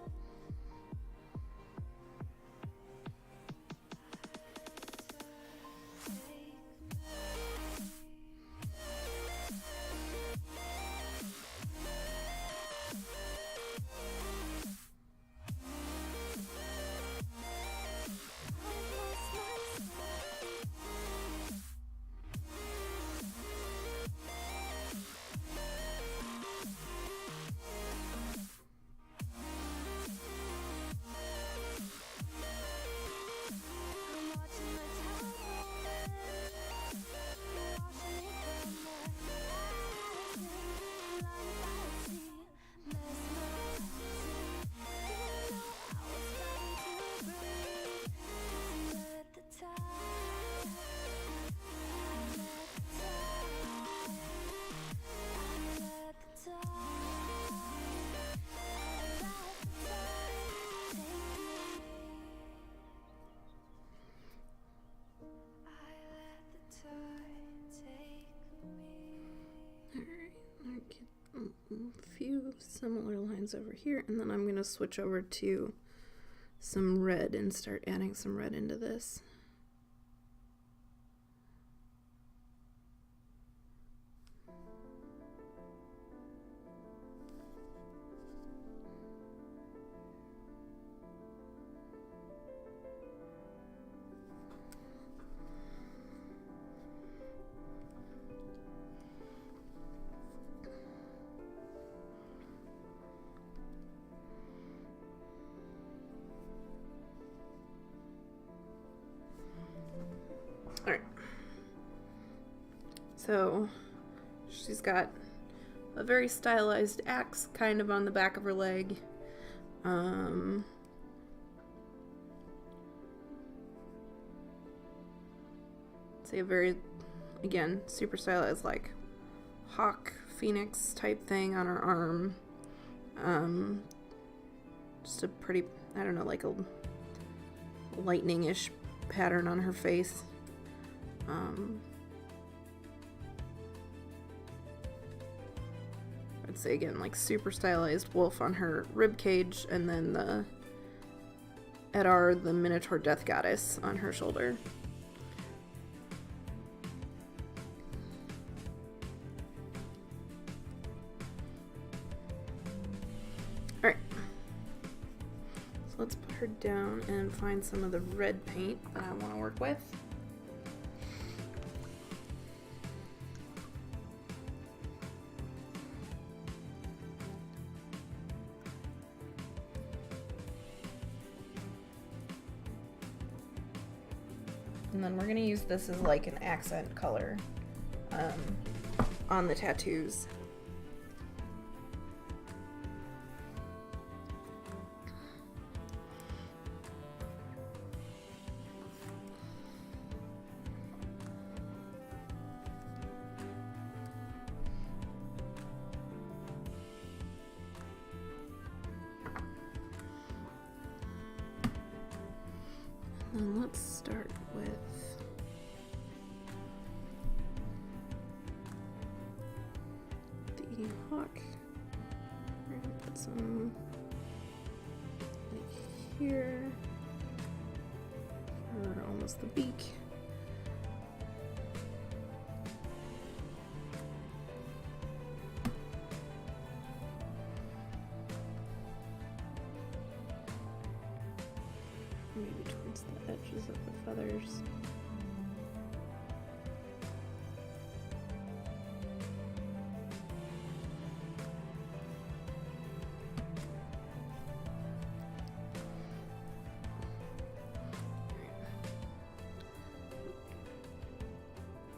few similar lines over here, and then I'm going to switch over to some red and start adding some red into this. Alright, so she's got a very stylized axe kind of on the back of her leg. Say a very, again, super stylized, like hawk, phoenix type thing on her arm. Just a pretty, I don't know, like a lightning-ish pattern on her face. I'd say again, like super stylized wolf on her rib cage, and then the Edar, the Minotaur Death Goddess, on her shoulder. Alright. So let's put her down and find some of the red paint that I want to work with. And then we're going to use this as like an accent color on the tattoos. And let's start with the hawk. We're gonna put some like here, or almost the beak. Maybe towards the edges of the feathers.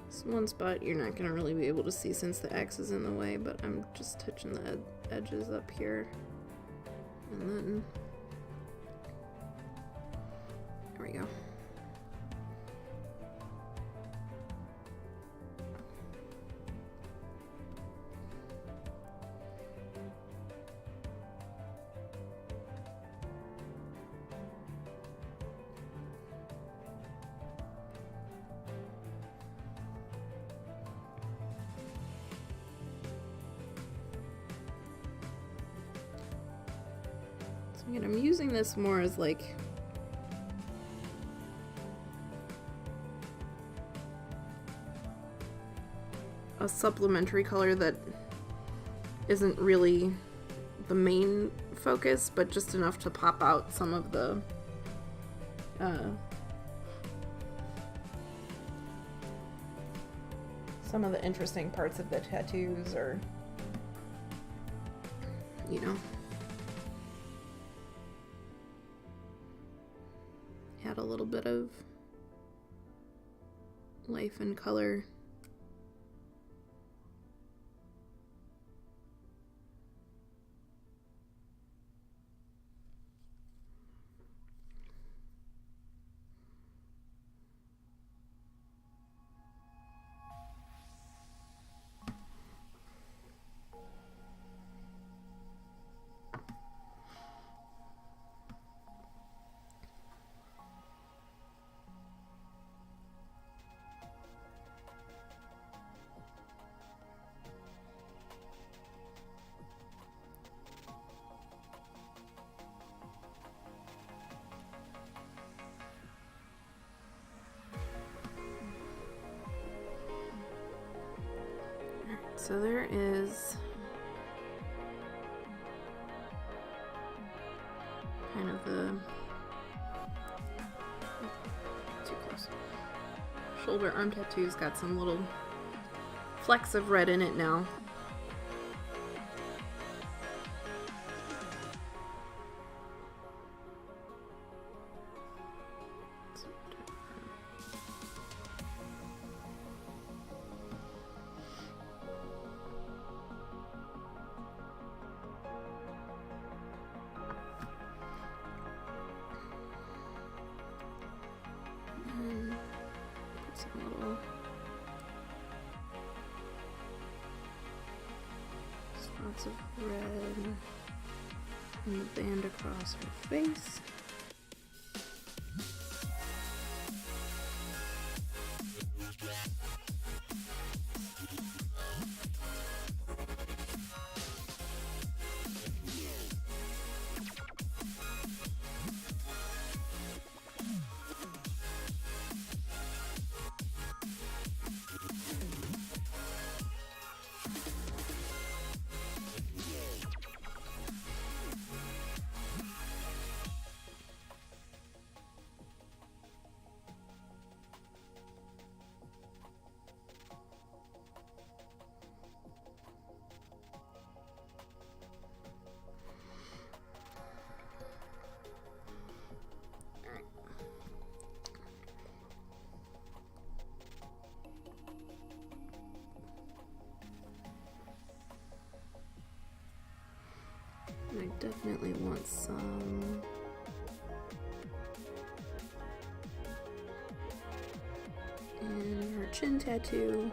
This one spot you're not going to really be able to see since the axe is in the way, but I'm just touching the edges up here. And then there we go. So again, I'm using this more as like a supplementary color that isn't really the main focus, but just enough to pop out some of the interesting parts of the tattoos, or you know, add a little bit of life and color. So there is kind of the too close. Shoulder arm tattoo's got some little flecks of red in it now. Some little spots of red and the band across her face. I definitely want some in her chin tattoo.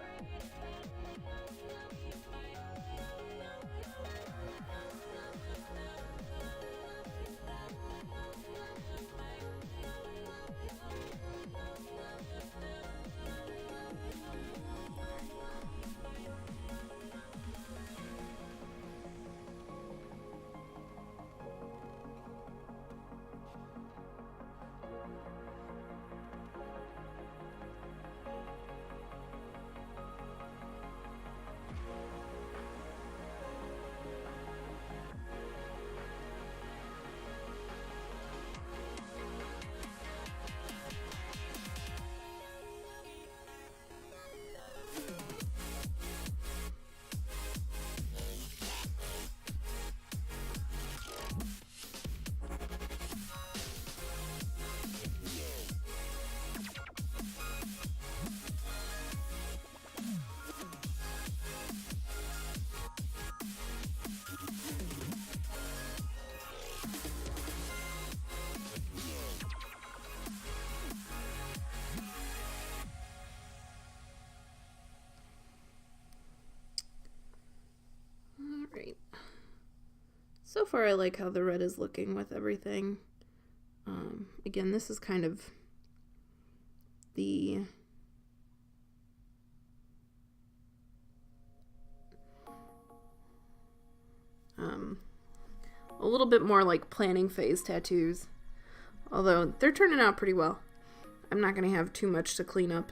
So far I like how the red is looking with everything. Again, this is kind of the a little bit more like planning phase tattoos, although they're turning out pretty well. I'm not going to have too much to clean up.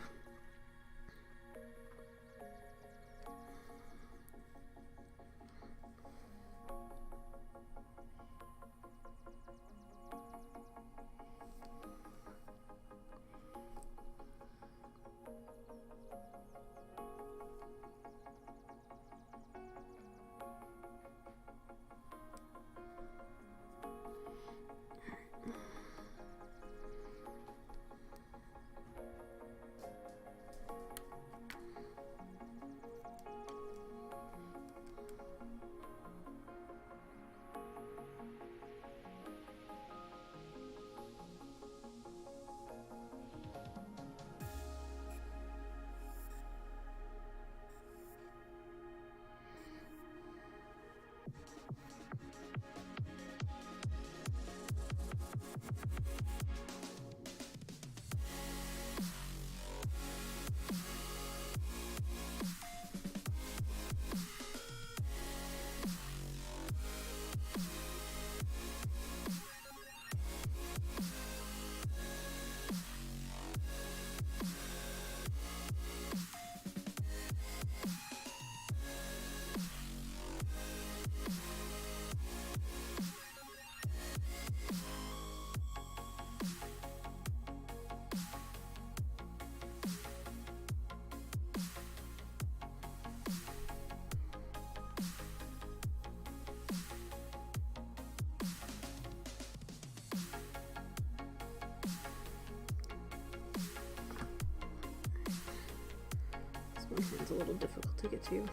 one's a little difficult to get to. And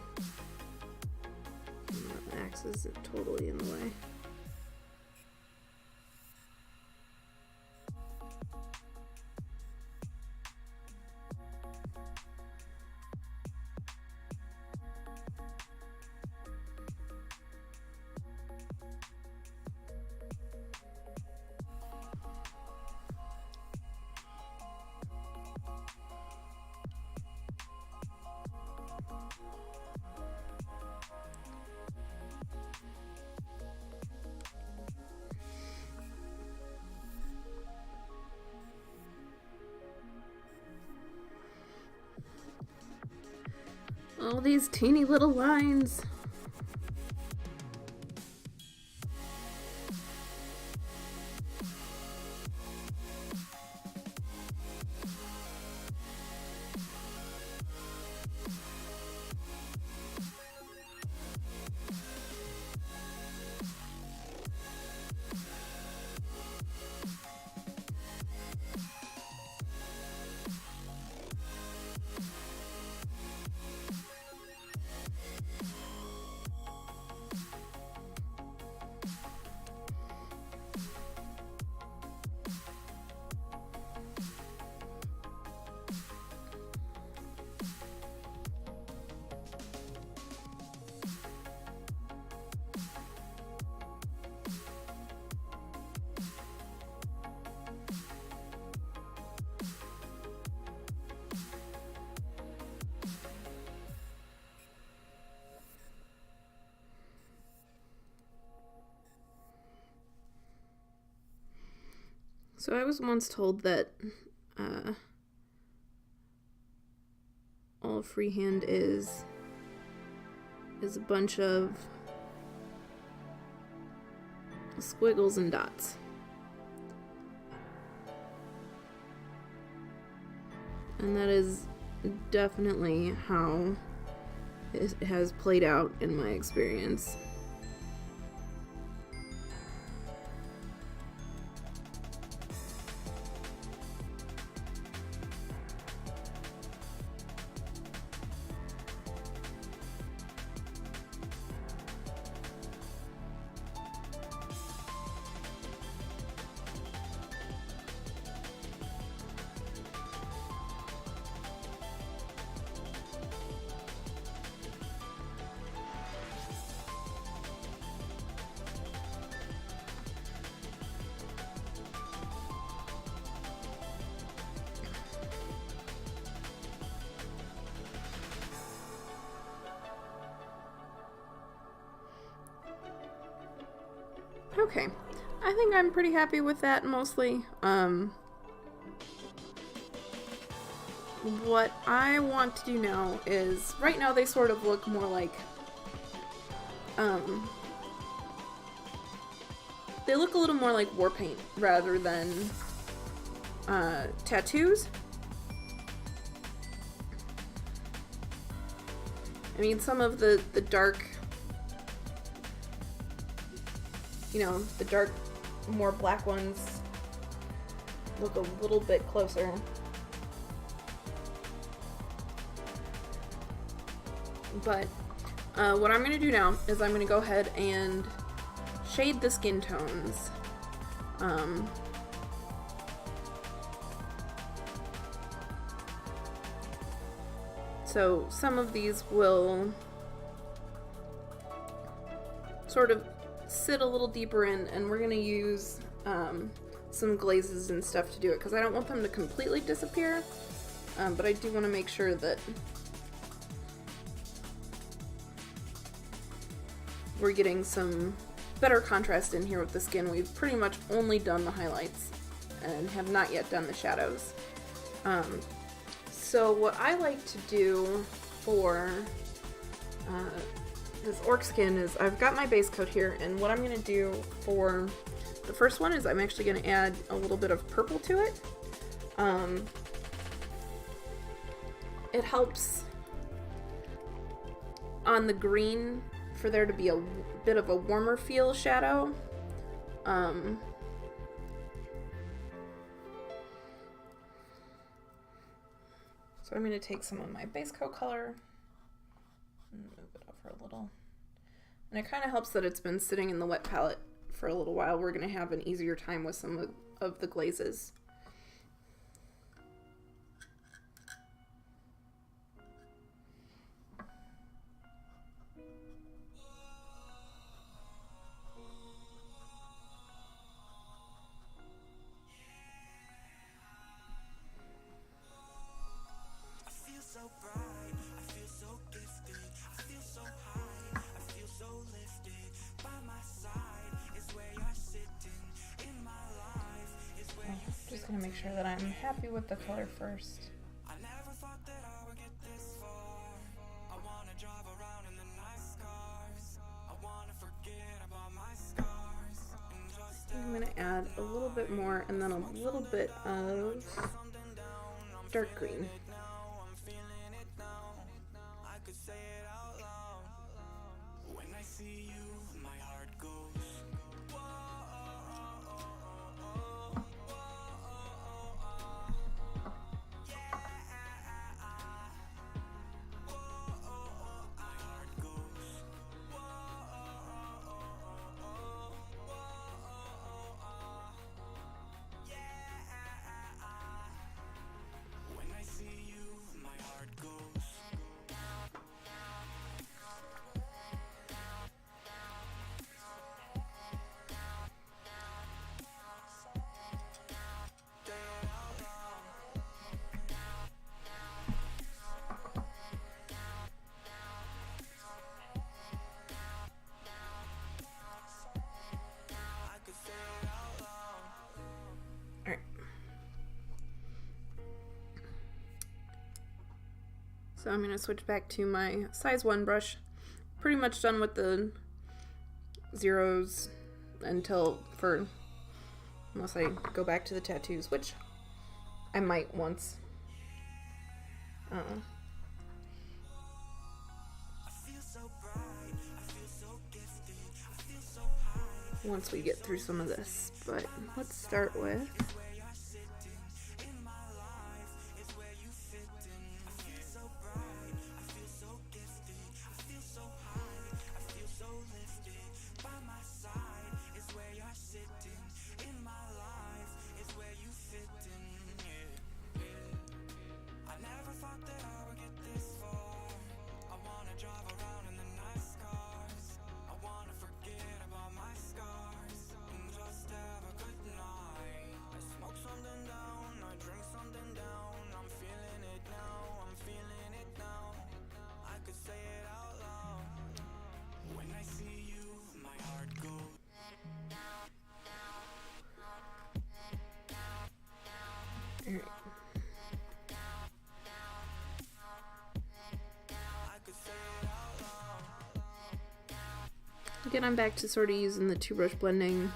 the axe is totally in the way. All these teeny little lines. So I was once told that all freehand is a bunch of squiggles and dots. And that is definitely how it has played out in my experience. Okay, I think I'm pretty happy with that mostly. What I want to do now is, right now they sort of look more like, they look a little more like war paint rather than tattoos. I mean, some of the dark, you know, the dark, more black ones look a little bit closer. But what I'm going to do now is I'm going to go ahead and shade the skin tones. So some of these will sort of sit a little deeper in, and we're going to use some glazes and stuff to do it, because I don't want them to completely disappear, but I do want to make sure that we're getting some better contrast in here with the skin. We've pretty much only done the highlights and have not yet done the shadows. So what I like to do for this orc skin is, I've got my base coat here, and what I'm going to do for the first one is I'm actually going to add a little bit of purple to it. It helps on the green for there to be a bit of a warmer feel shadow. So I'm going to take some of my base coat color Move it over a little. And it kind of helps that it's been sitting in the wet palette for a little while. We're going to have an easier time with some of the glazes. Just gonna make sure that I'm happy with the color first. I'm gonna add a little bit more and then a little bit of dark green. So I'm going to switch back to my size 1 brush. Pretty much done with the zeros unless I go back to the tattoos, which I might once. Once we get through some of this, but let's start with again, I'm back to sort of using the 2-brush blending.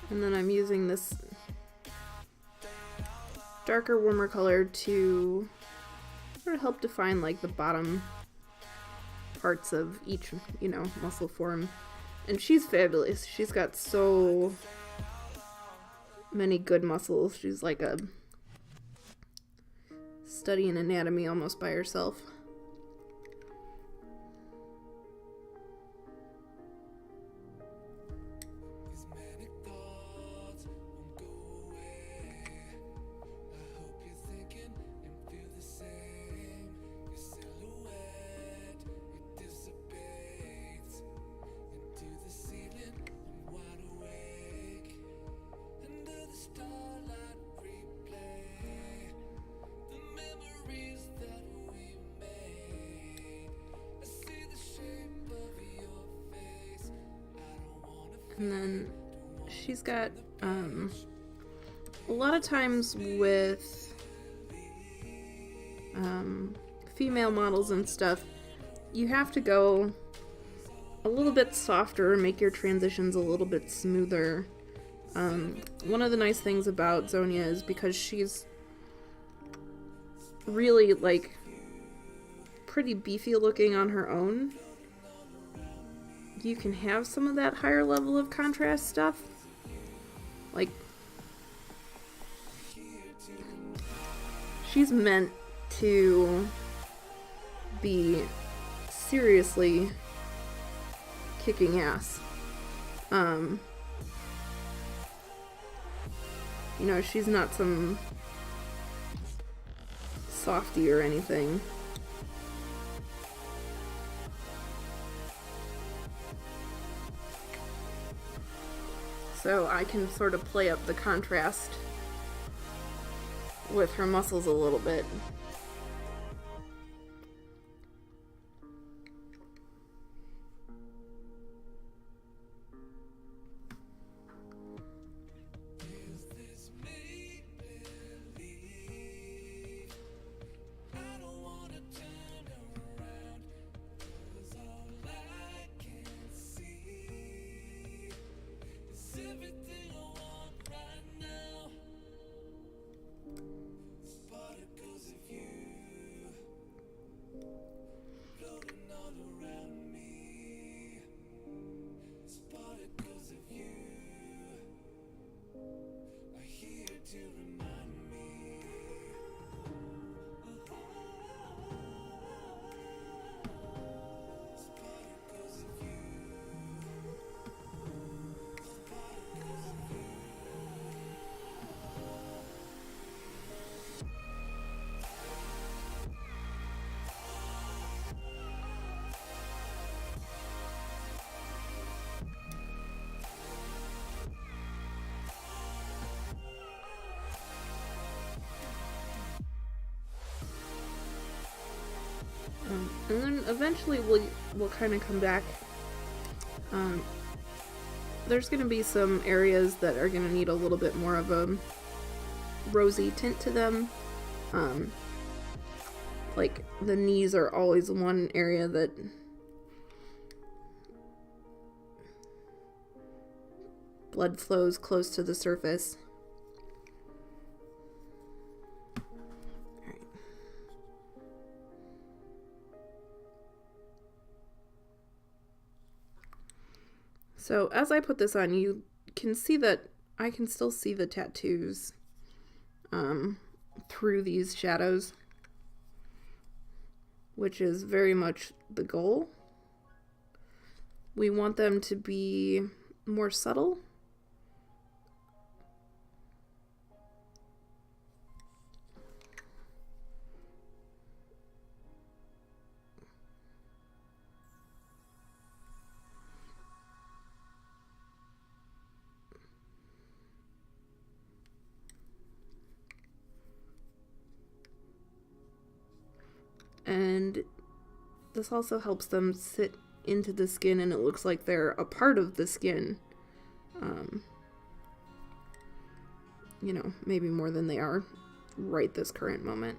And then I'm using this darker, warmer color to sort of help define like the bottom parts of each, muscle form. And she's fabulous. She's got so many good muscles. She's like a studying anatomy almost by herself. And then she's got a lot of times with female models and stuff, you have to go a little bit softer and make your transitions a little bit smoother. One of the nice things about Zhonyja is because she's really like pretty beefy looking on her own, you can have some of that higher level of contrast stuff. Like, she's meant to be seriously kicking ass. You know, she's not some softie or anything. So I can sort of play up the contrast with her muscles a little bit. And then eventually we'll kind of come back. There's going to be some areas that are going to need a little bit more of a rosy tint to them. Like the knees are always one area that blood flows close to the surface. So as I put this on, you can see that I can still see the tattoos through these shadows, which is very much the goal. We want them to be more subtle. And this also helps them sit into the skin and it looks like they're a part of the skin. You know, maybe more than they are right this current moment.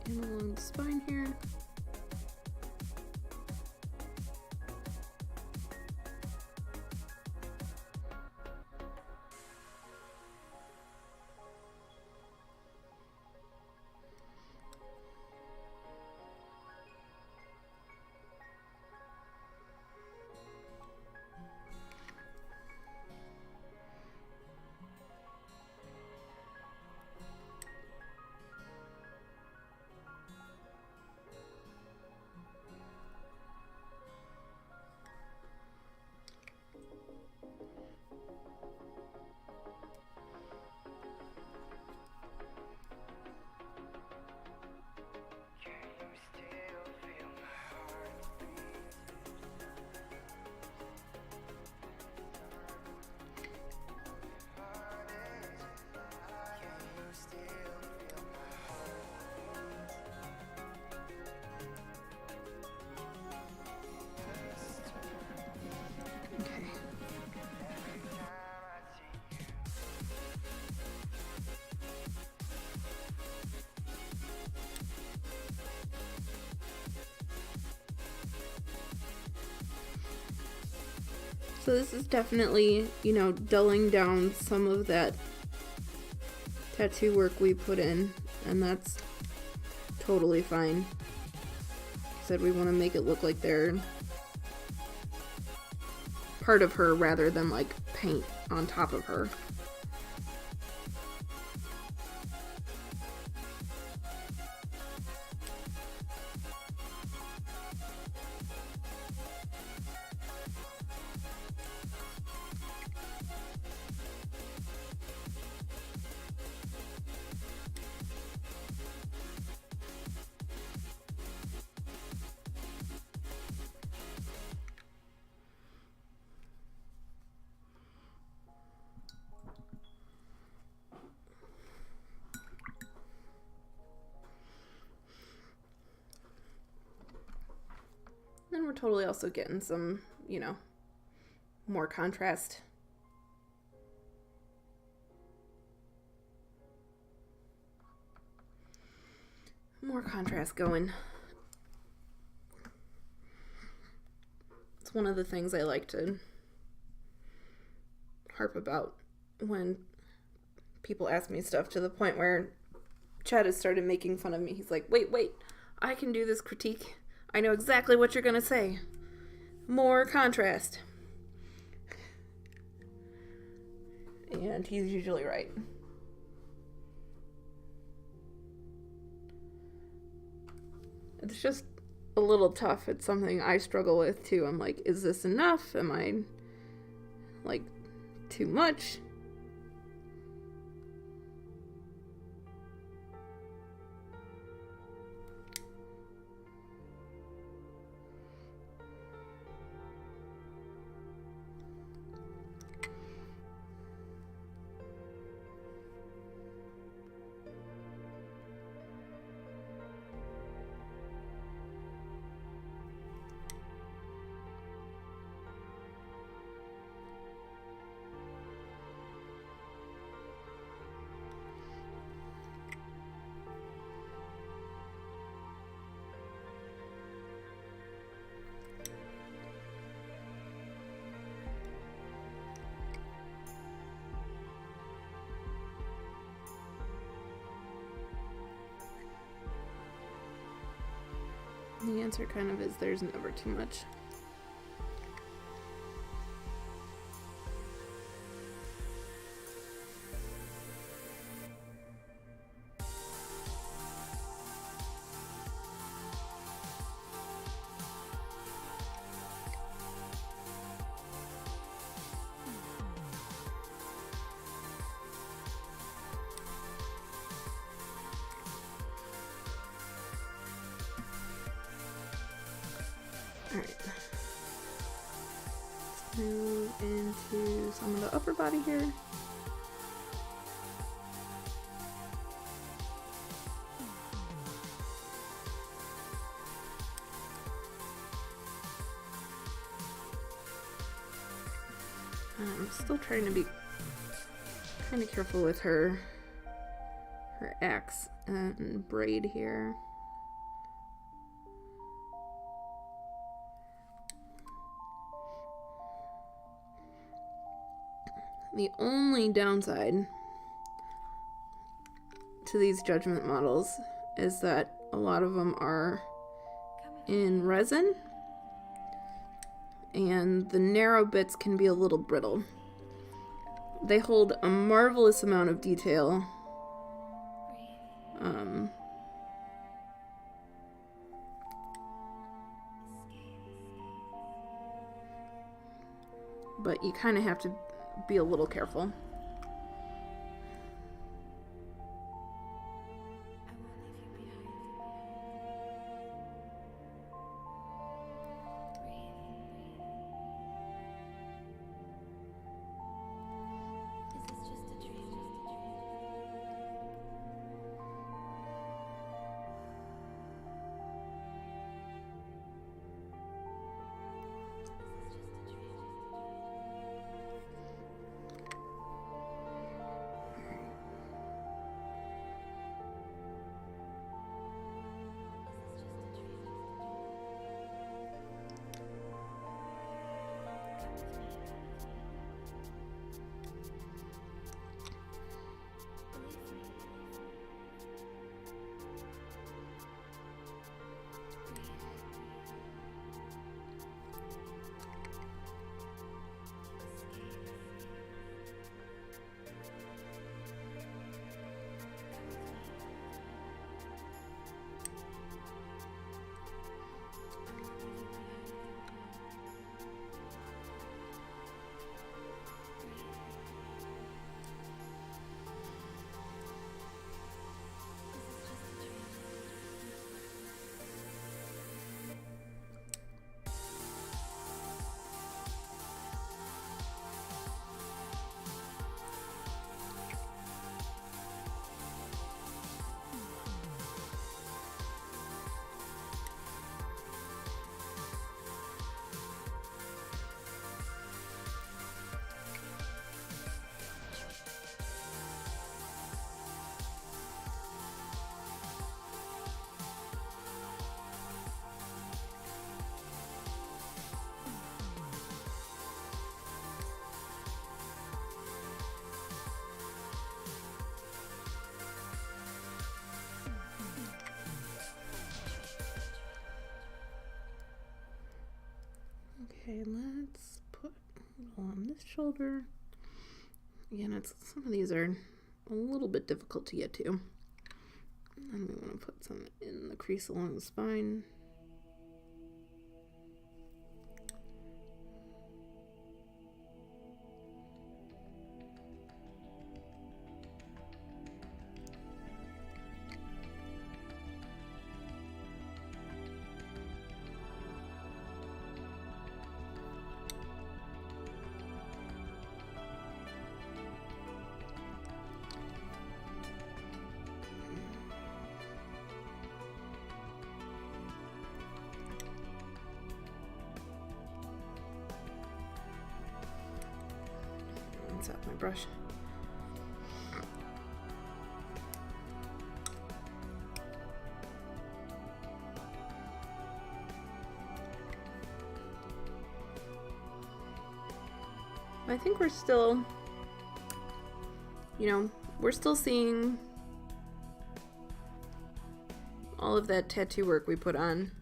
And along the spine here. So this is definitely, you know, dulling down some of that tattoo work we put in, and that's totally fine. Like I said, we want to make it look like they're part of her rather than like paint on top of her. Then we're totally also getting some, you know, more contrast. More contrast going. It's one of the things I like to harp about when people ask me stuff, to the point where Chad has started making fun of me. He's like, wait, I can do this critique. I know exactly what you're gonna say. More contrast. And he's usually right. It's just a little tough. It's something I struggle with too. I'm like, is this enough? Am I like too much? The answer kind of is there's never too much. Alright. Let's move into some of the upper body here. I'm still trying to be kind of careful with her axe and braid here. The only downside to these Judgement models is that a lot of them are in resin, and the narrow bits can be a little brittle. They hold a marvelous amount of detail. But you kind of have to be a little careful. Okay, let's put a little on this shoulder. Again, some of these are a little bit difficult to get to. And we want to put some in the crease along the spine. Out my brush. I think we're still, we're still seeing all of that tattoo work we put on.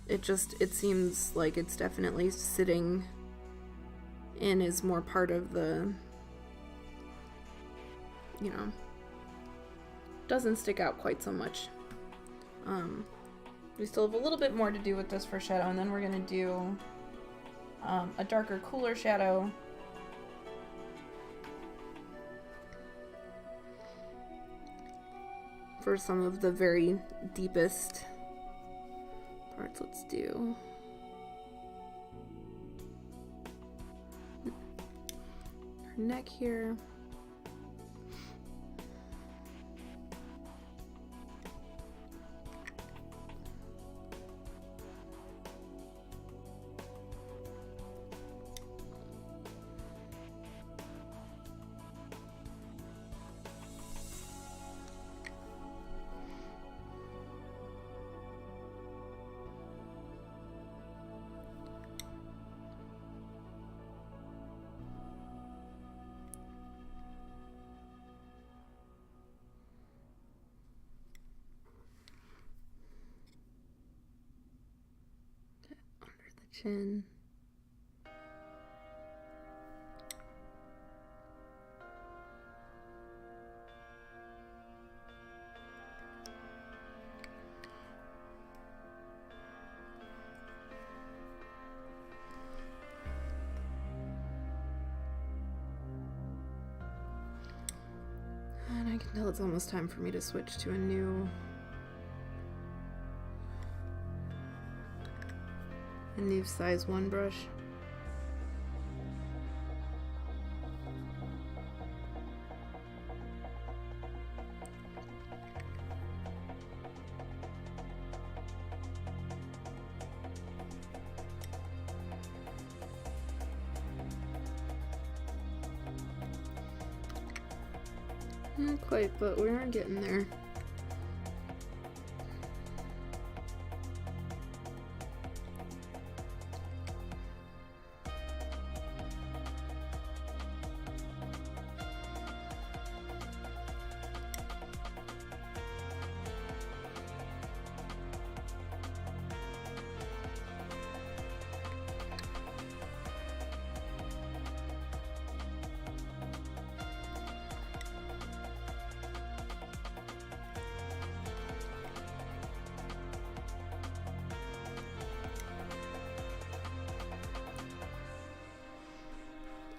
It seems like it's definitely sitting in is more part of the, doesn't stick out quite so much. We still have a little bit more to do with this for shadow, and then we're going to do a darker, cooler shadow. For some of the very deepest parts, let's do her neck here. Chin. And I can tell it's almost time for me to switch to a new size 1 brush. Not quite, but we are getting there.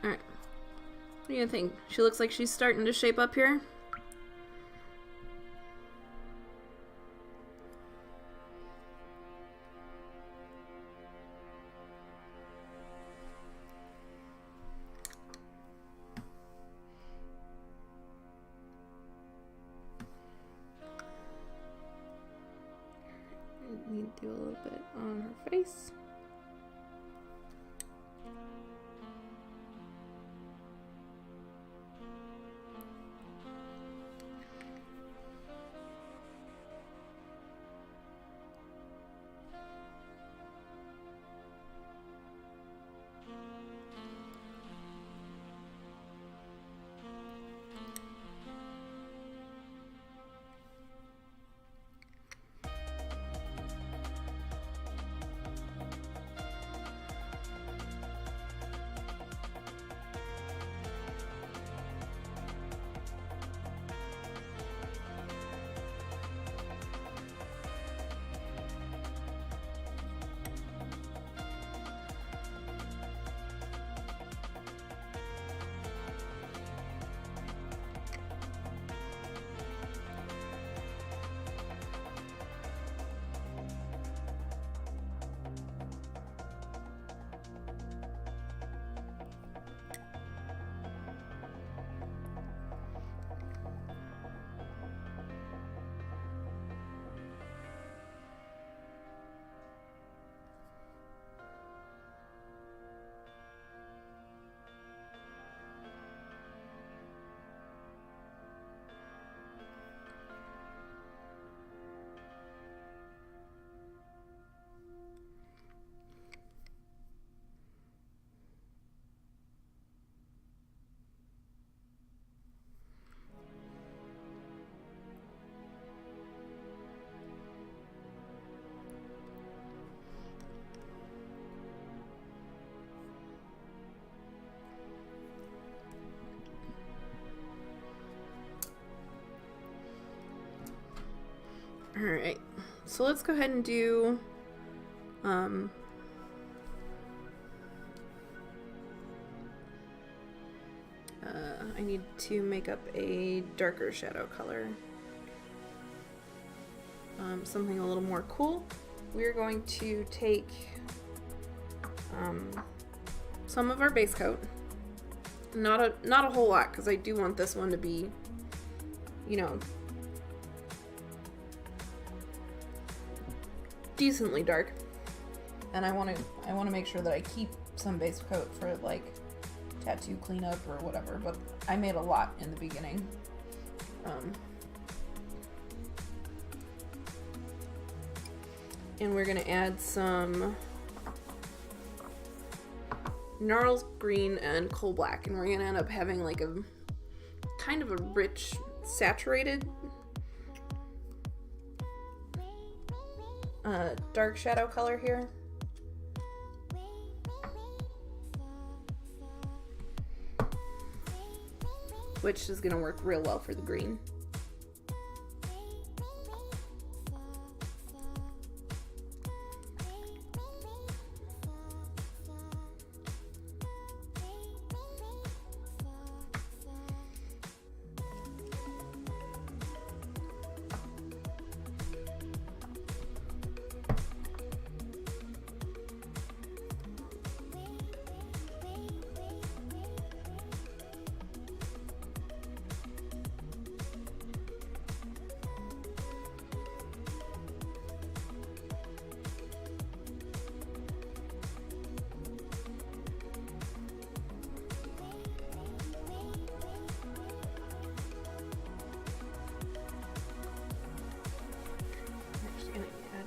Alright. What do you think? She looks like she's starting to shape up here. Need to do a little bit on her face. Alright, so let's go ahead and do I need to make up a darker shadow color. Something a little more cool. We're going to take some of our base coat. Not a whole lot, because I do want this one to be, you know, decently dark. And I want to make sure that I keep some base coat for like tattoo cleanup or whatever, but I made a lot in the beginning. And we're gonna add some Gnarls Green and Coal Black, and we're gonna end up having like a kind of a rich, saturated dark shadow color here. Which is gonna work real well for the green.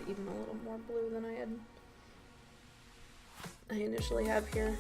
Even a little more blue than I initially have here.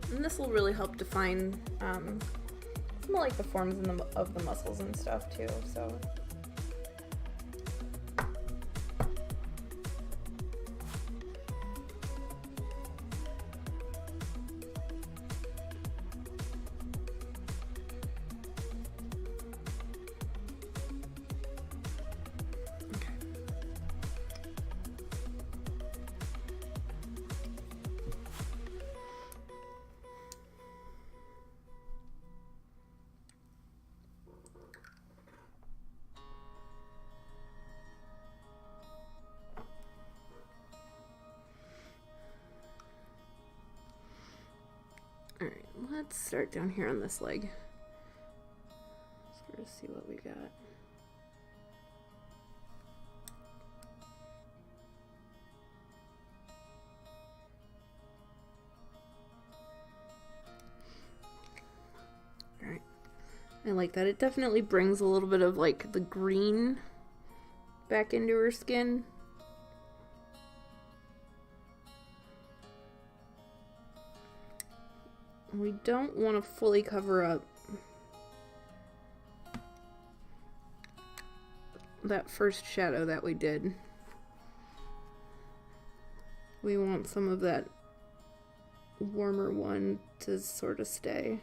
And this will really help define some of like the forms of the muscles and stuff too. So. Alright, let's start down here on this leg. Sort of see what we got. Alright, I like that. It definitely brings a little bit of like the green back into her skin. We don't want to fully cover up that first shadow that we did. We want some of that warmer one to sort of stay.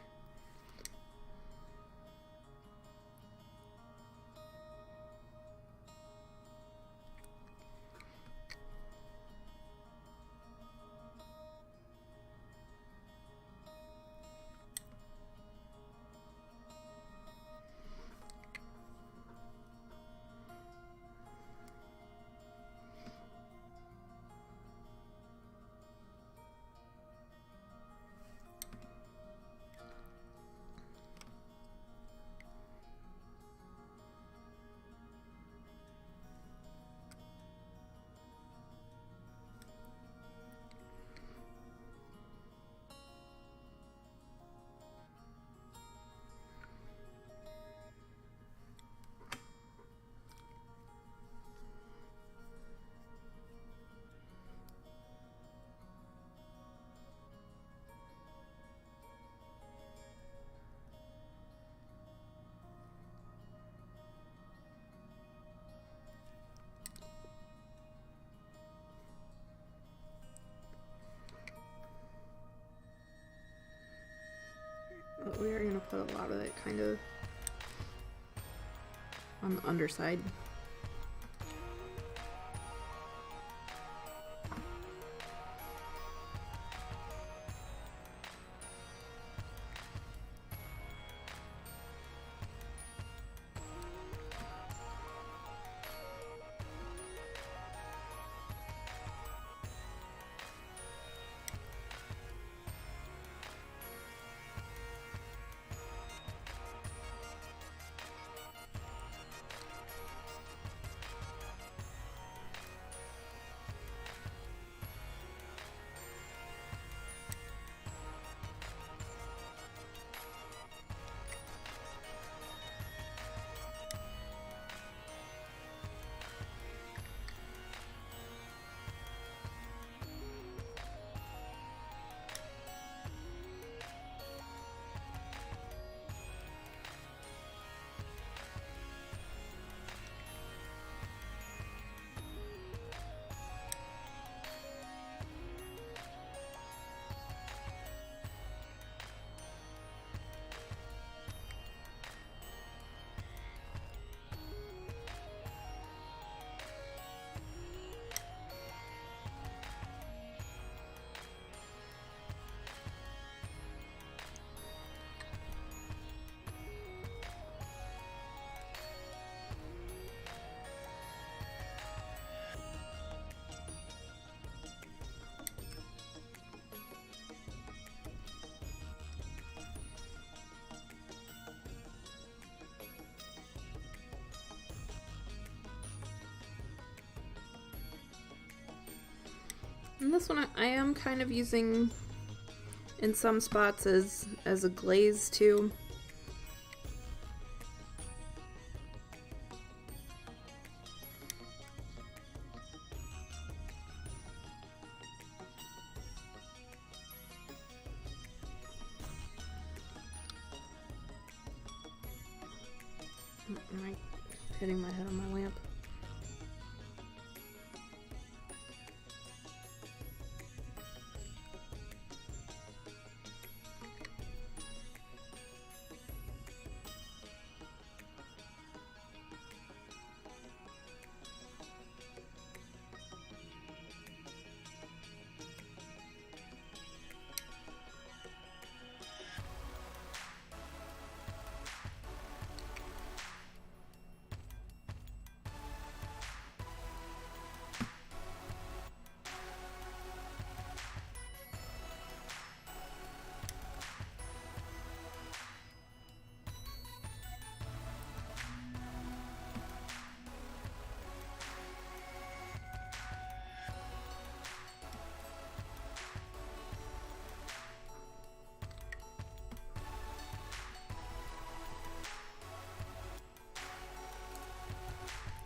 put a lot of it kind of on the underside. And this one I am kind of using in some spots as a glaze too. Am I hitting my head on my lamp?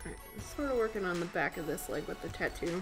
Alright, I'm sort of working on the back of this leg with the tattoo.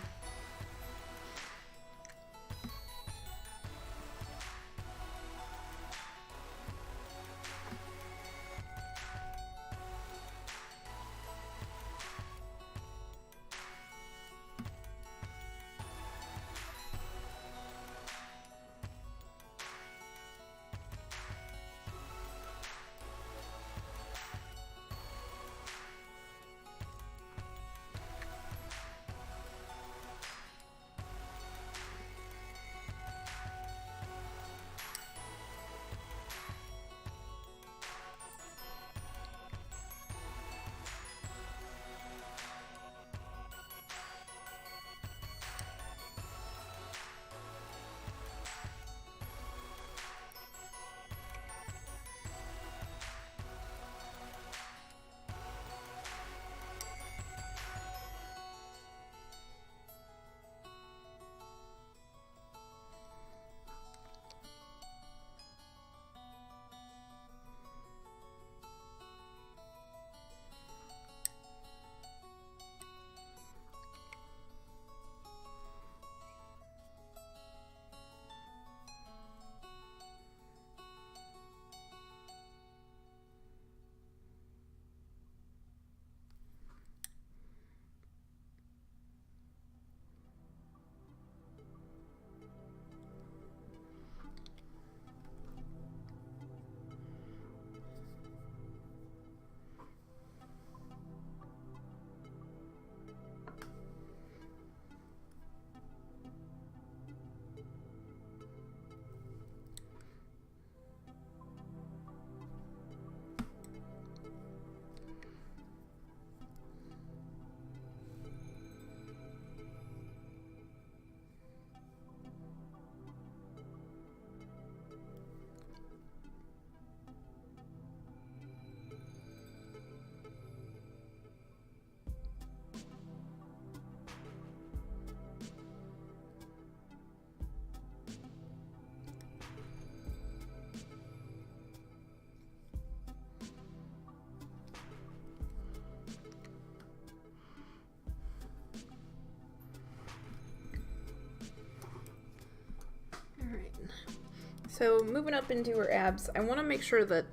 So moving up into her abs, I want to make sure that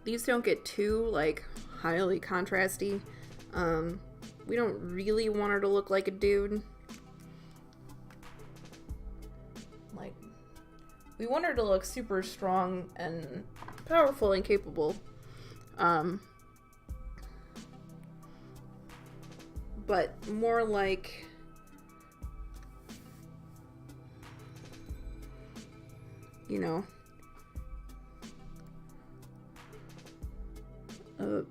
these don't get too, like, highly contrasty. We don't really want her to look like a dude. Like, we want her to look super strong and powerful and capable. But more like, you know, a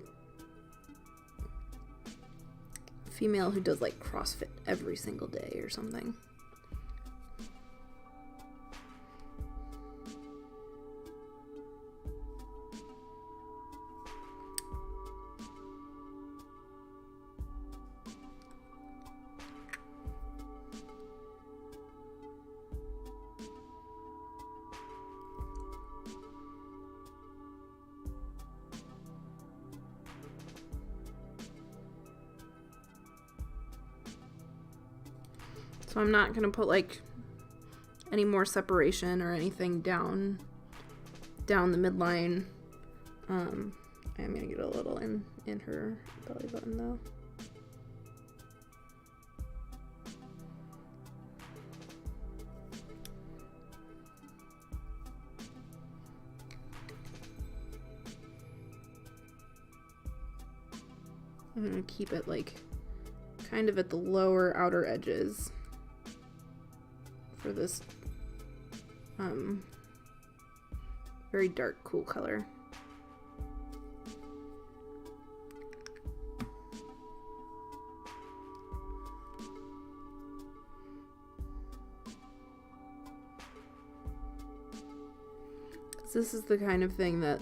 female who does like CrossFit every single day or something. So I'm not going to put like any more separation or anything down the midline. I'm going to get a little in her belly button though. I'm going to keep it like kind of at the lower outer edges for this very dark, cool color. This is the kind of thing that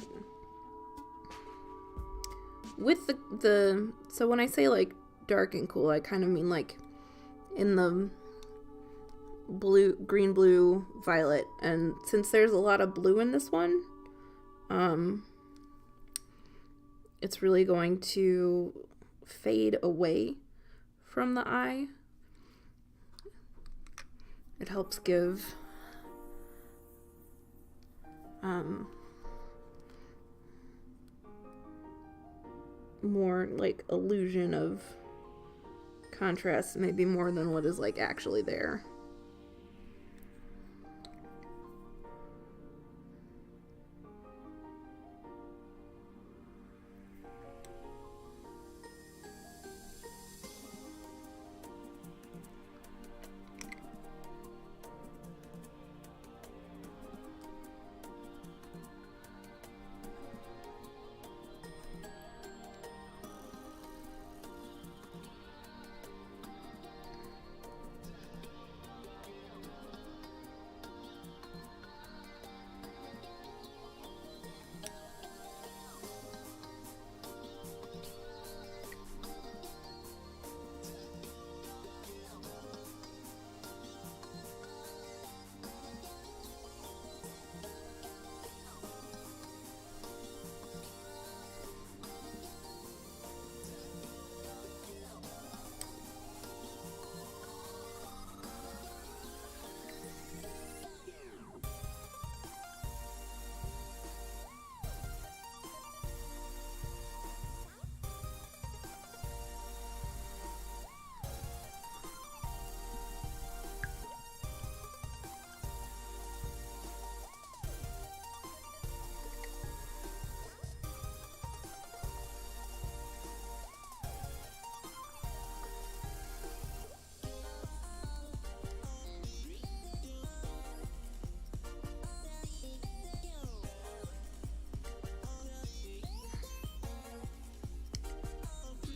with the so when I say like dark and cool, I kind of mean like in the blue, green, blue, violet, and since there's a lot of blue in this one, it's really going to fade away from the eye. It helps give more like illusion of contrast, maybe more than what is like actually there.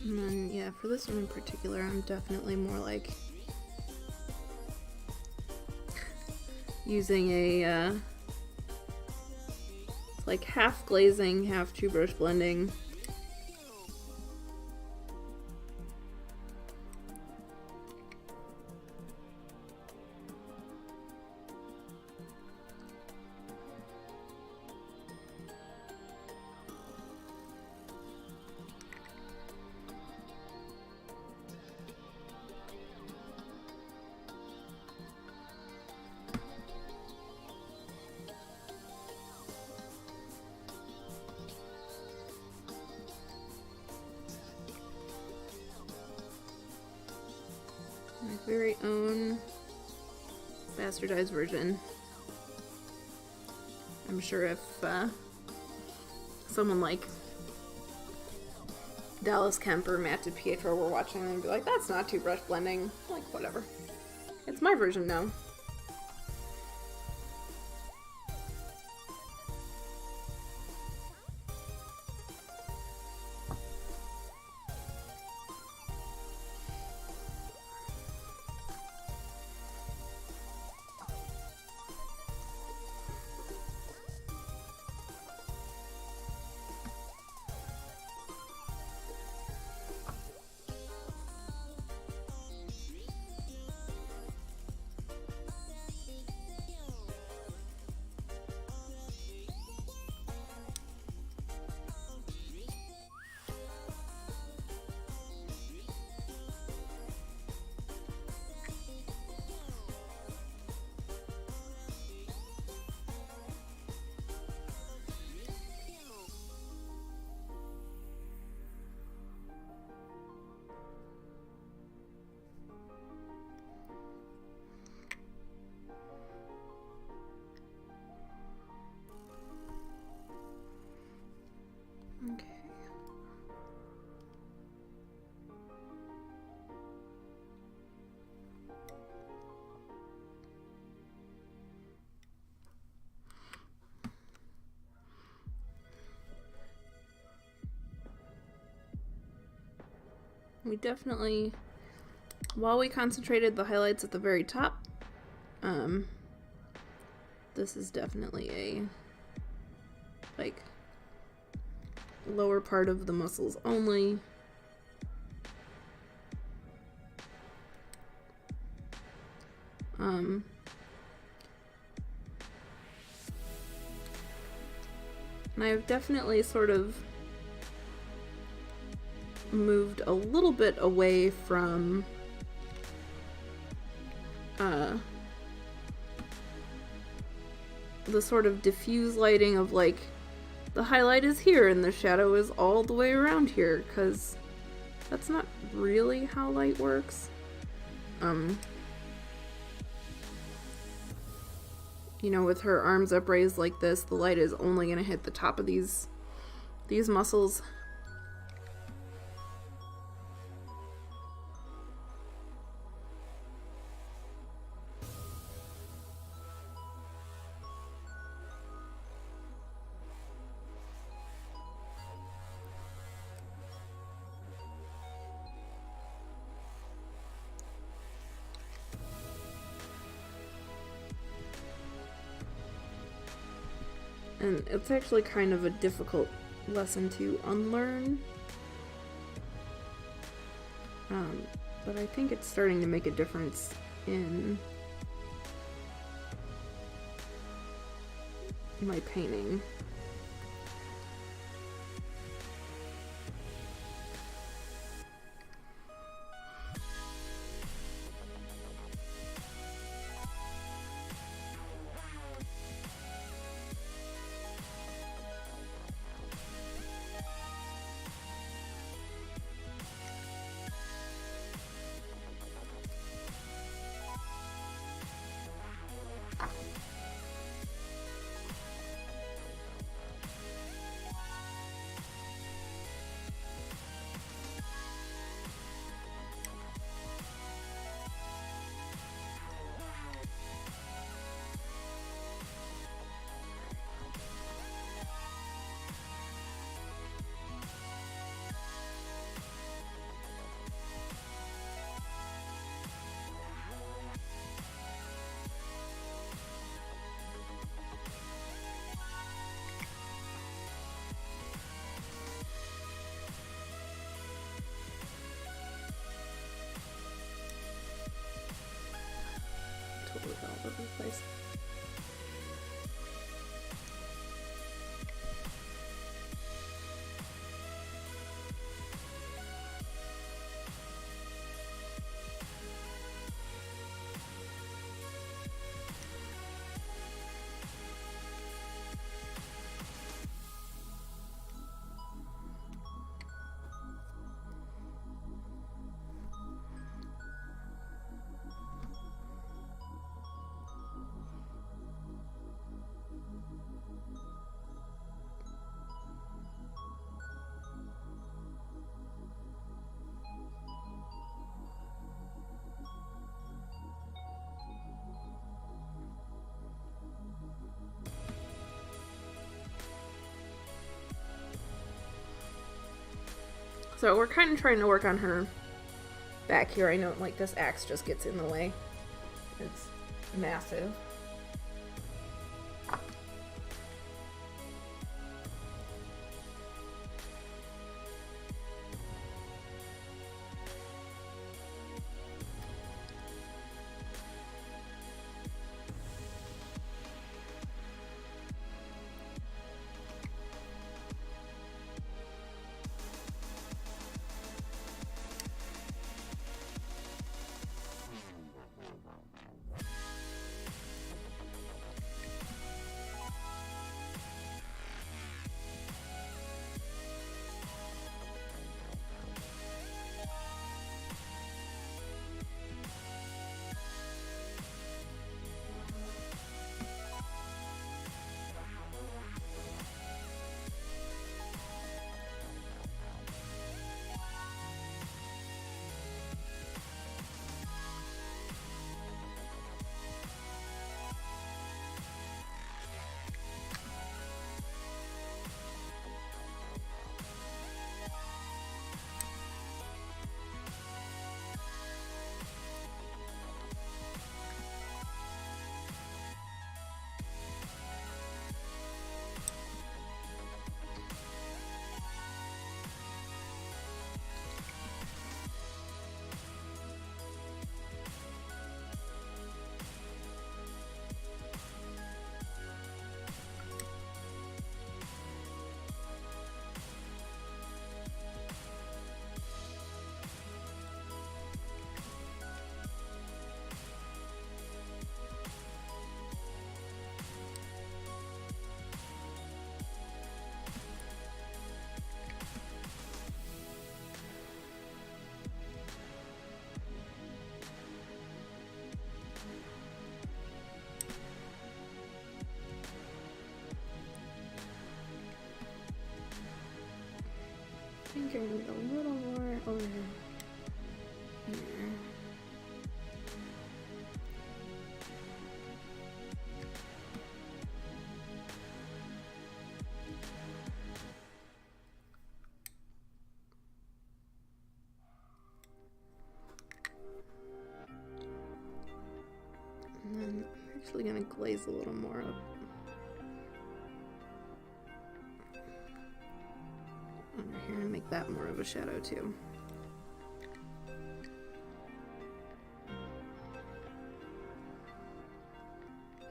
And then, yeah, for this one in particular, I'm definitely more like using a, like half glazing, half two brush blending. very own bastardized version. I'm sure if someone like Dallas Kemp or Matt DiPietro were watching, they'd be like, that's not two brush blending. Like, whatever. It's my version now. Okay. We definitely, while we concentrated the highlights at the very top, this is definitely a, like, lower part of the muscles only. And I've definitely sort of moved a little bit away from the sort of diffuse lighting of, like, the highlight is here and the shadow is all the way around here, because that's not really how light works. You know, with her arms upraised like this, the light is only going to hit the top of these muscles. And it's actually kind of a difficult lesson to unlearn. But I think it's starting to make a difference in my painting. Totally all over the place. So we're kind of trying to work on her back here. I know, like, this axe just gets in the way. It's massive. I think I need a little more over here. And then I'm actually going to glaze a little more up. Under here and make that more of a shadow too.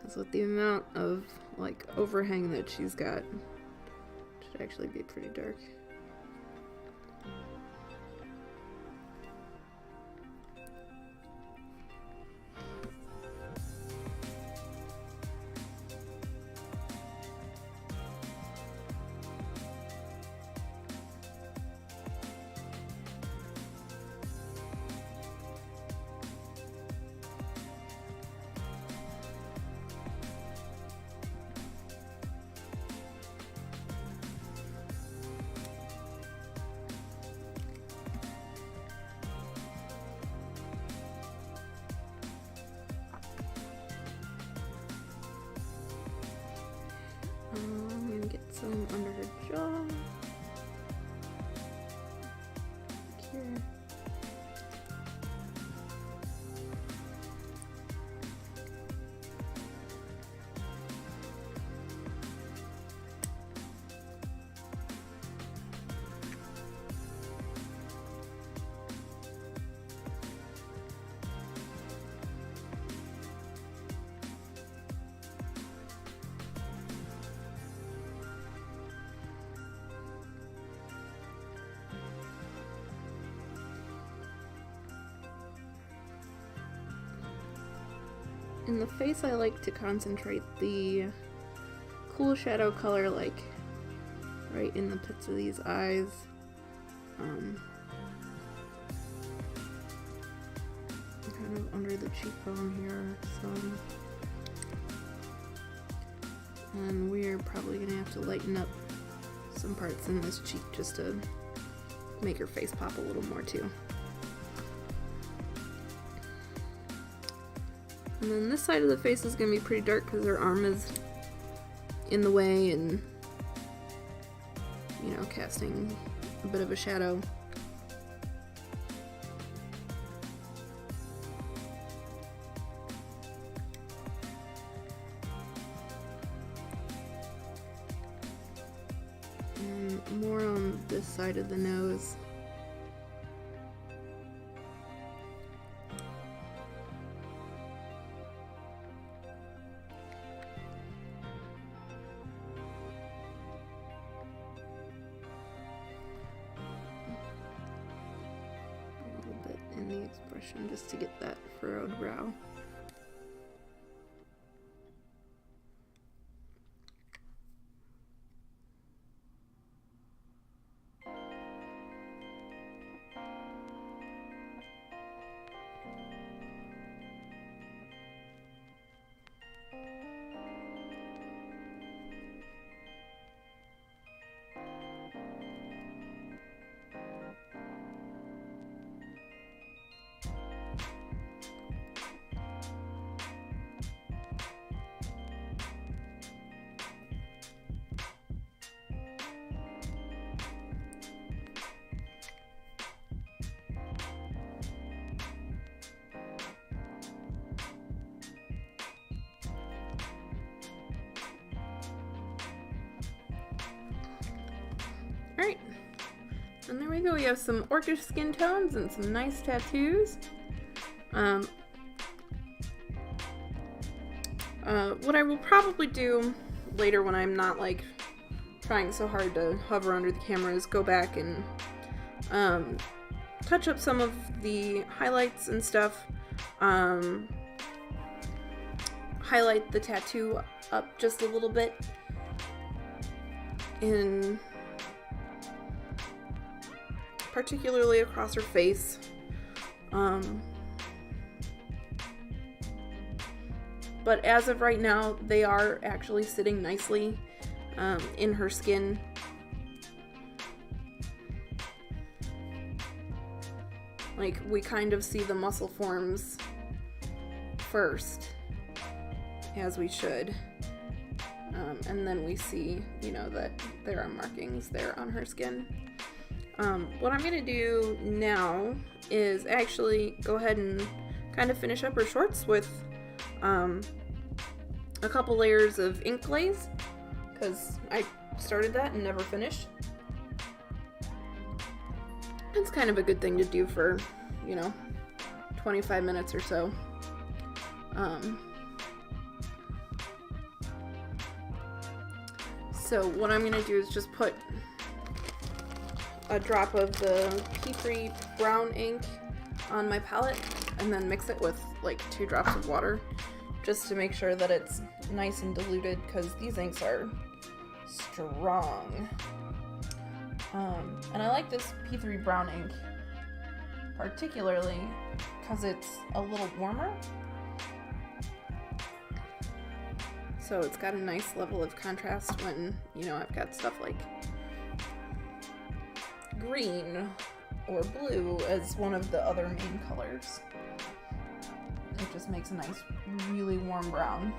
Because with the amount of like overhang that she's got, it should actually be pretty dark. I'm gonna get some under her jaw. Like here. In the face, I like to concentrate the cool shadow color, like right in the pits of these eyes. Kind of under the cheekbone here, some. And we're probably gonna have to lighten up some parts in this cheek just to make her face pop a little more too. And then this side of the face is going to be pretty dark because her arm is in the way and, you know, casting a bit of a shadow. this side of the nose. A little bit in the expression just to get that furrowed brow. Alright, and there we go. We have some orcish skin tones and some nice tattoos. What I will probably do later when I'm not like trying so hard to hover under the camera is go back and touch up some of the highlights and stuff. Highlight the tattoo up just a little bit in particularly across her face. But as of right now, they are actually sitting nicely in her skin. Like, we kind of see the muscle forms first, as we should. And then we see, you know, that there are markings there on her skin. What I'm going to do now is actually go ahead and kind of finish up her shorts with a couple layers of ink glaze, because I started that and never finished. It's kind of a good thing to do for, you know, 25 minutes or so. So what I'm going to do is just put a drop of the P3 brown ink on my palette and then mix it with like 2 drops of water just to make sure that it's nice and diluted, because these inks are strong. And I like this P3 brown ink particularly because it's a little warmer, so it's got a nice level of contrast when, you know, I've got stuff like green or blue as one of the other main colors. It just makes a nice, really warm brown.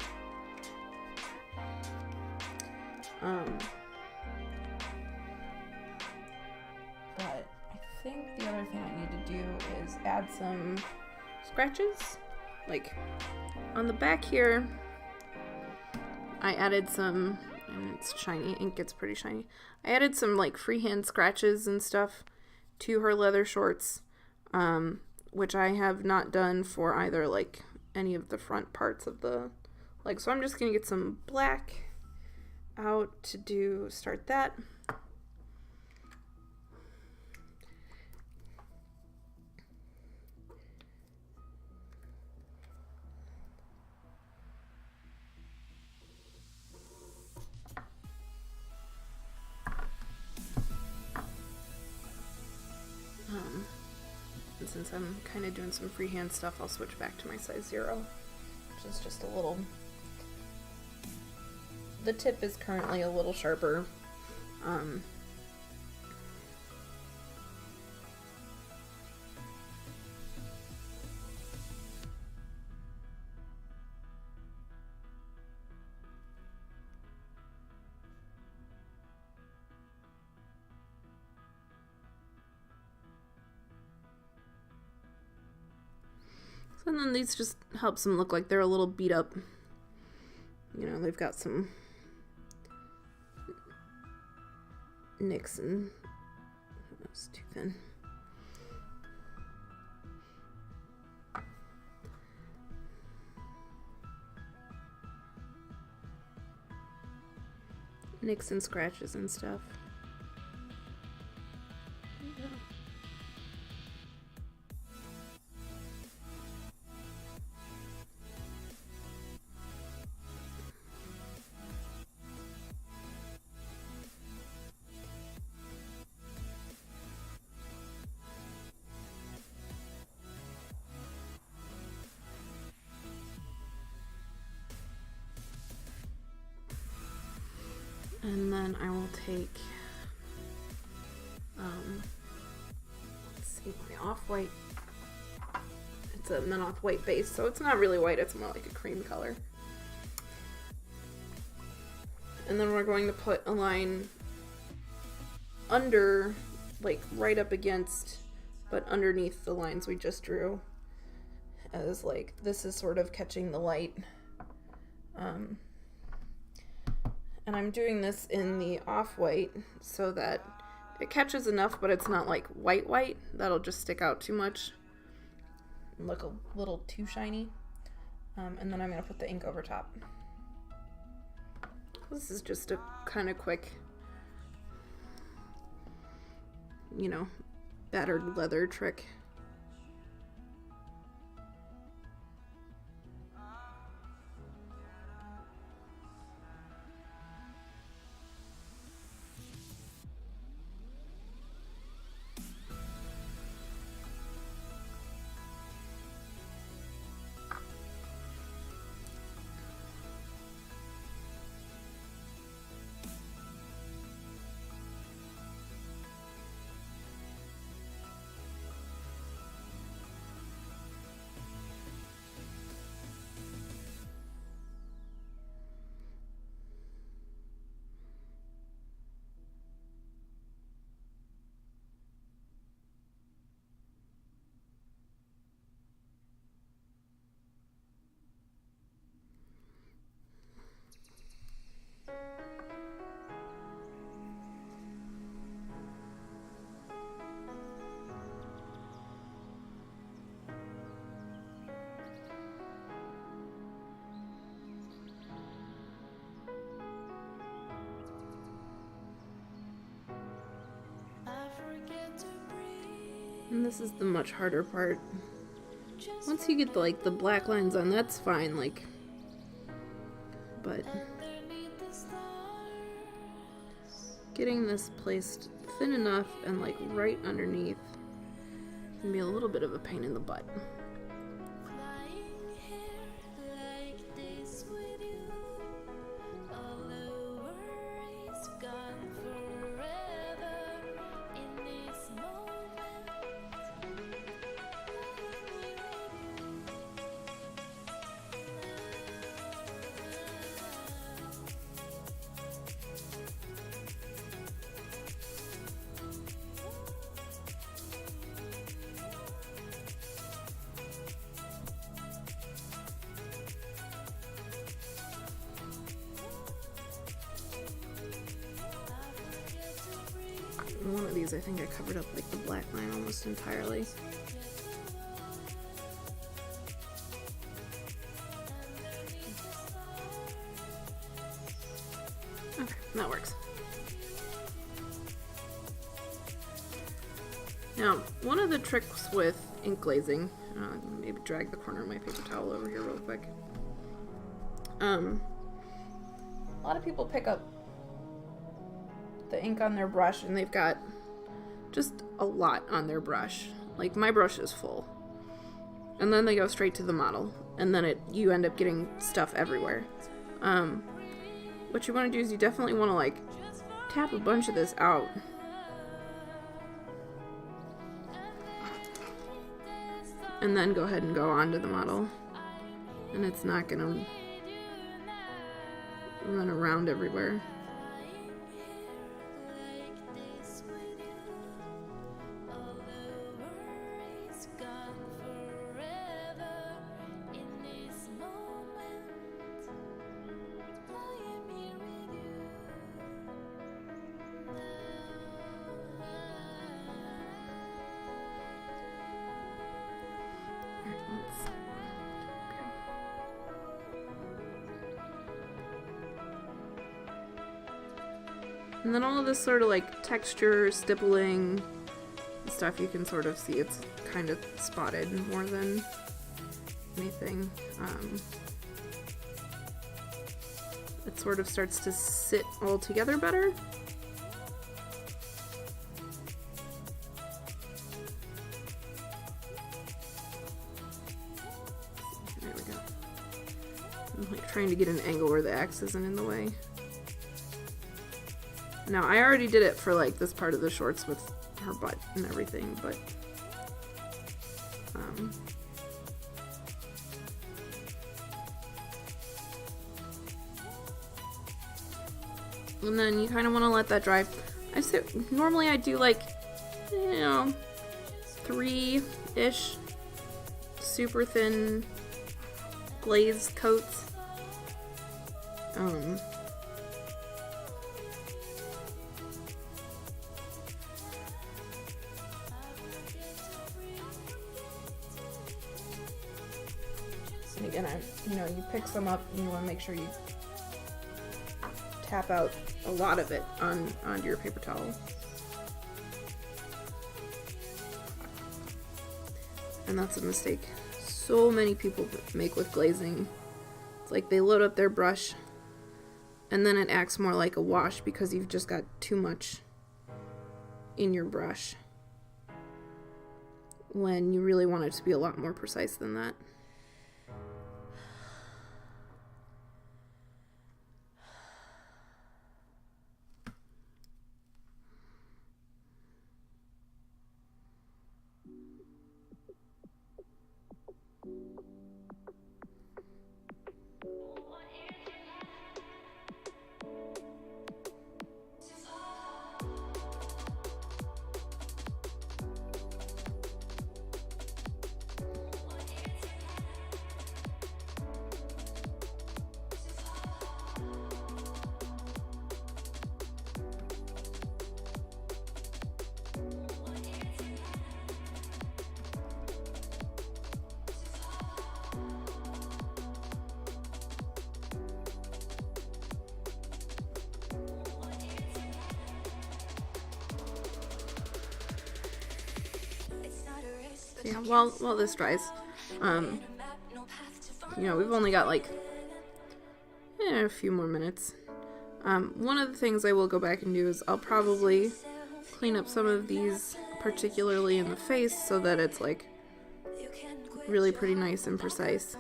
But I think the other thing I need to do is add some scratches. Like on the back here, I added some, and it's shiny, ink gets pretty shiny. I added some like freehand scratches and stuff to her leather shorts, which I have not done for either like any of the front parts of the leg. So I'm just gonna get some black out to start that. And since I'm kind of doing some freehand stuff, I'll switch back to my size 0, which is just a little, the tip is currently a little sharper. And then these just helps them look like they're a little beat up. You know, they've got some nicks and That's too thin. Nicks and scratches and stuff. Yeah. And then I will take, let's see, my off-white. It's a men off-white base, so it's not really white, it's more like a cream color. And then we're going to put a line under, like right up against, but underneath the lines we just drew, as like, this is sort of catching the light. And I'm doing this in the off-white so that it catches enough, but it's not like white. That'll just stick out too much and look a little too shiny. And then I'm going to put the ink over top. This is just a kind of quick, you know, battered leather trick. And this is the much harder part. Once you get the black lines on, that's fine, like, but getting this placed thin enough and like right underneath can be a little bit of a pain in the butt. One of these, I think I covered up like the black line almost entirely. Okay, that works. Now, one of the tricks with ink glazing, maybe drag the corner of my paper towel over here real quick. A lot of people pick up the ink on their brush and they've got just a lot on their brush. Like my brush is full. And then they go straight to the model and then you end up getting stuff everywhere. What you want to do is you definitely want to like tap a bunch of this out. And then go ahead and go onto the model. And it's not gonna run around everywhere. And then all of this sort of like texture, stippling stuff, you can sort of see it's kind of spotted more than anything. It sort of starts to sit all together better. There we go. I'm like trying to get an angle where the axe isn't in the way. Now, I already did it for like this part of the shorts with her butt and everything, but and then you kind of want to let that dry. Normally I do like, 3-ish super thin glaze coats. And again, you pick some up and you want to make sure you tap out a lot of it onto your paper towel. And that's a mistake so many people make with glazing. It's like they load up their brush and then it acts more like a wash because you've just got too much in your brush, when you really want it to be a lot more precise than that. Yeah, while this dries, we've only got like a few more minutes. One of the things I will go back and do is I'll probably clean up some of these, particularly in the face, so that it's like really pretty nice and precise.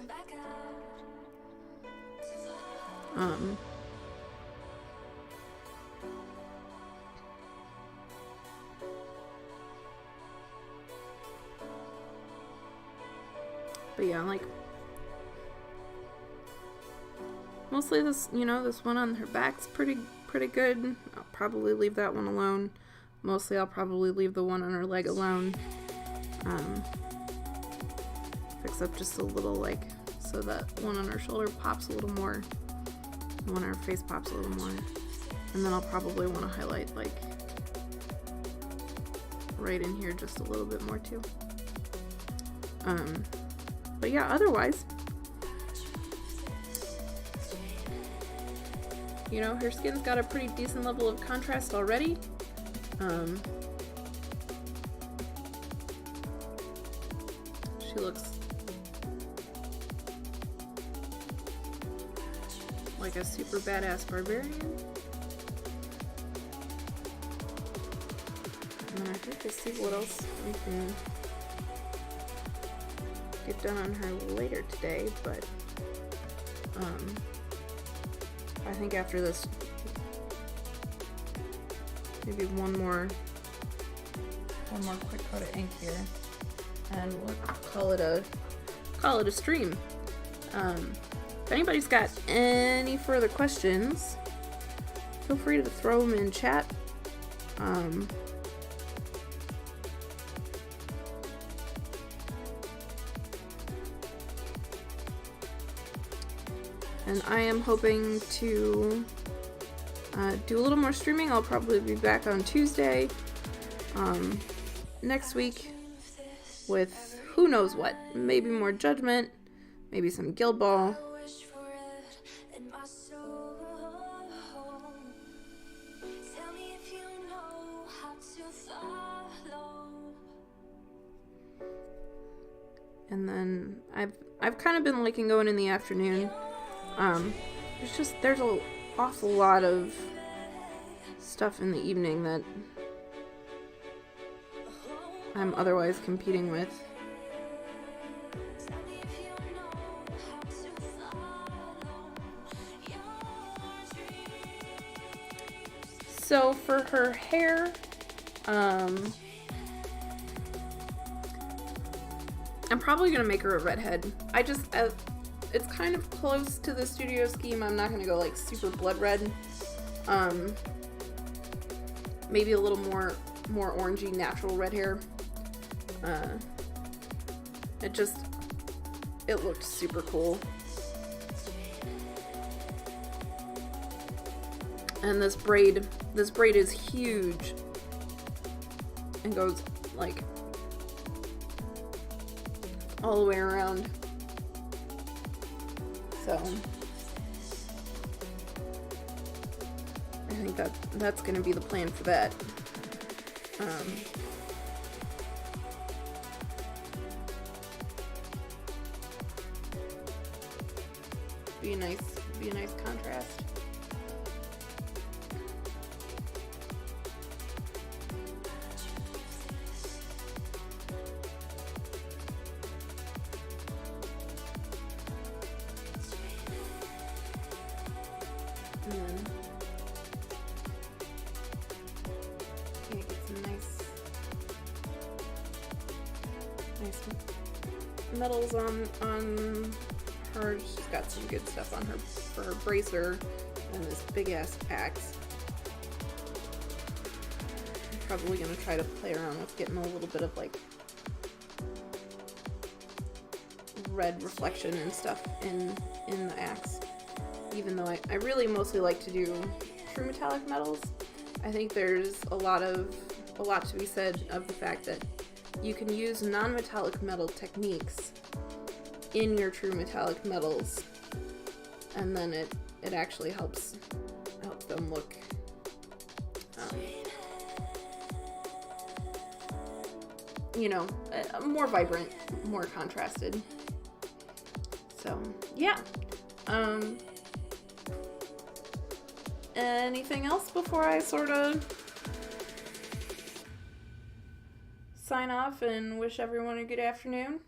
But yeah, like, mostly this, this one on her back's pretty good. I'll probably leave that one alone. Mostly I'll probably leave the one on her leg alone. Fix up just a little, like, so that one on her shoulder pops a little more. The one on her face pops a little more. And then I'll probably want to highlight, like, right in here just a little bit more too. But yeah, otherwise, her skin's got a pretty decent level of contrast already. She looks like a super badass barbarian. And I think we'll see what else we can get done on her later today, but I think after this, maybe one more quick coat of ink here, and we'll call it a stream. If anybody's got any further questions, feel free to throw them in chat. And I am hoping to do a little more streaming. I'll probably be back on Tuesday next week with who knows what. Maybe more Judgment, maybe some Guild Ball. And then I've kind of been liking going in the afternoon. There's an awful lot of stuff in the evening that I'm otherwise competing with. So for her hair, I'm probably gonna make her a redhead. It's kind of close to the studio scheme. I'm not gonna go like super blood red. Maybe a little more orangey natural red hair. It looked super cool. And this braid is huge and goes like all the way around. So I think that's gonna be the plan for that. Be a nice contrast. And then get some nice metals on her. She's got some good stuff on her for her bracer and this big ass axe. I'm probably gonna try to play around with getting a little bit of like red reflection and stuff in the axe. Even though I really mostly like to do true metallic metals. I think there's a lot to be said of the fact that you can use non-metallic metal techniques in your true metallic metals, and then it actually helps them look more vibrant, more contrasted. So yeah. Anything else before I sort of sign off and wish everyone a good afternoon?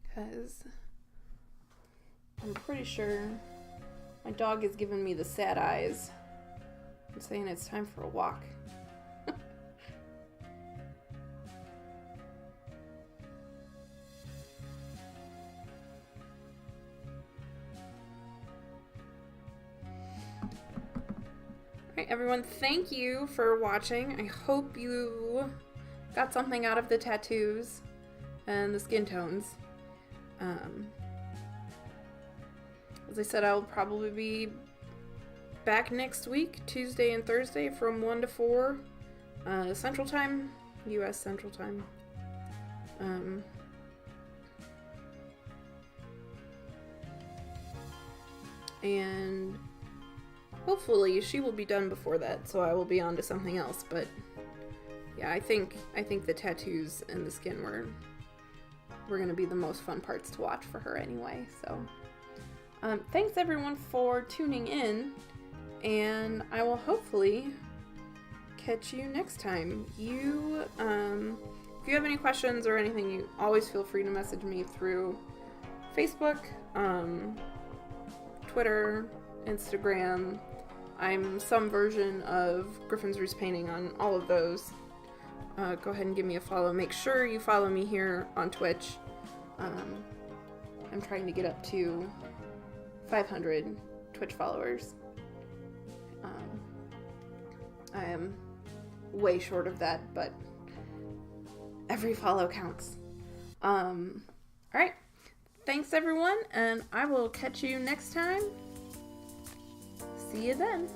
Because I'm pretty sure my dog is giving me the sad eyes and saying it's time for a walk. Alright, everyone, thank you for watching. I hope you got something out of the tattoos and the skin tones. As I said, I'll probably be back next week, Tuesday and Thursday from 1 to 4 Central Time, US Central Time. And hopefully she will be done before that, so I will be on to something else. But yeah, I think the tattoos and the skin were gonna be the most fun parts to watch for her anyway. So thanks everyone for tuning in, and I will hopefully catch you next time. If you have any questions or anything, you always feel free to message me through Facebook, Twitter, Instagram. I'm some version of Griffin's Roost Painting on all of those. Go ahead and give me a follow. Make sure you follow me here on Twitch. I'm trying to get up to 500 Twitch followers. I am way short of that, but every follow counts. Alright. Thanks everyone, and I will catch you next time. See you then.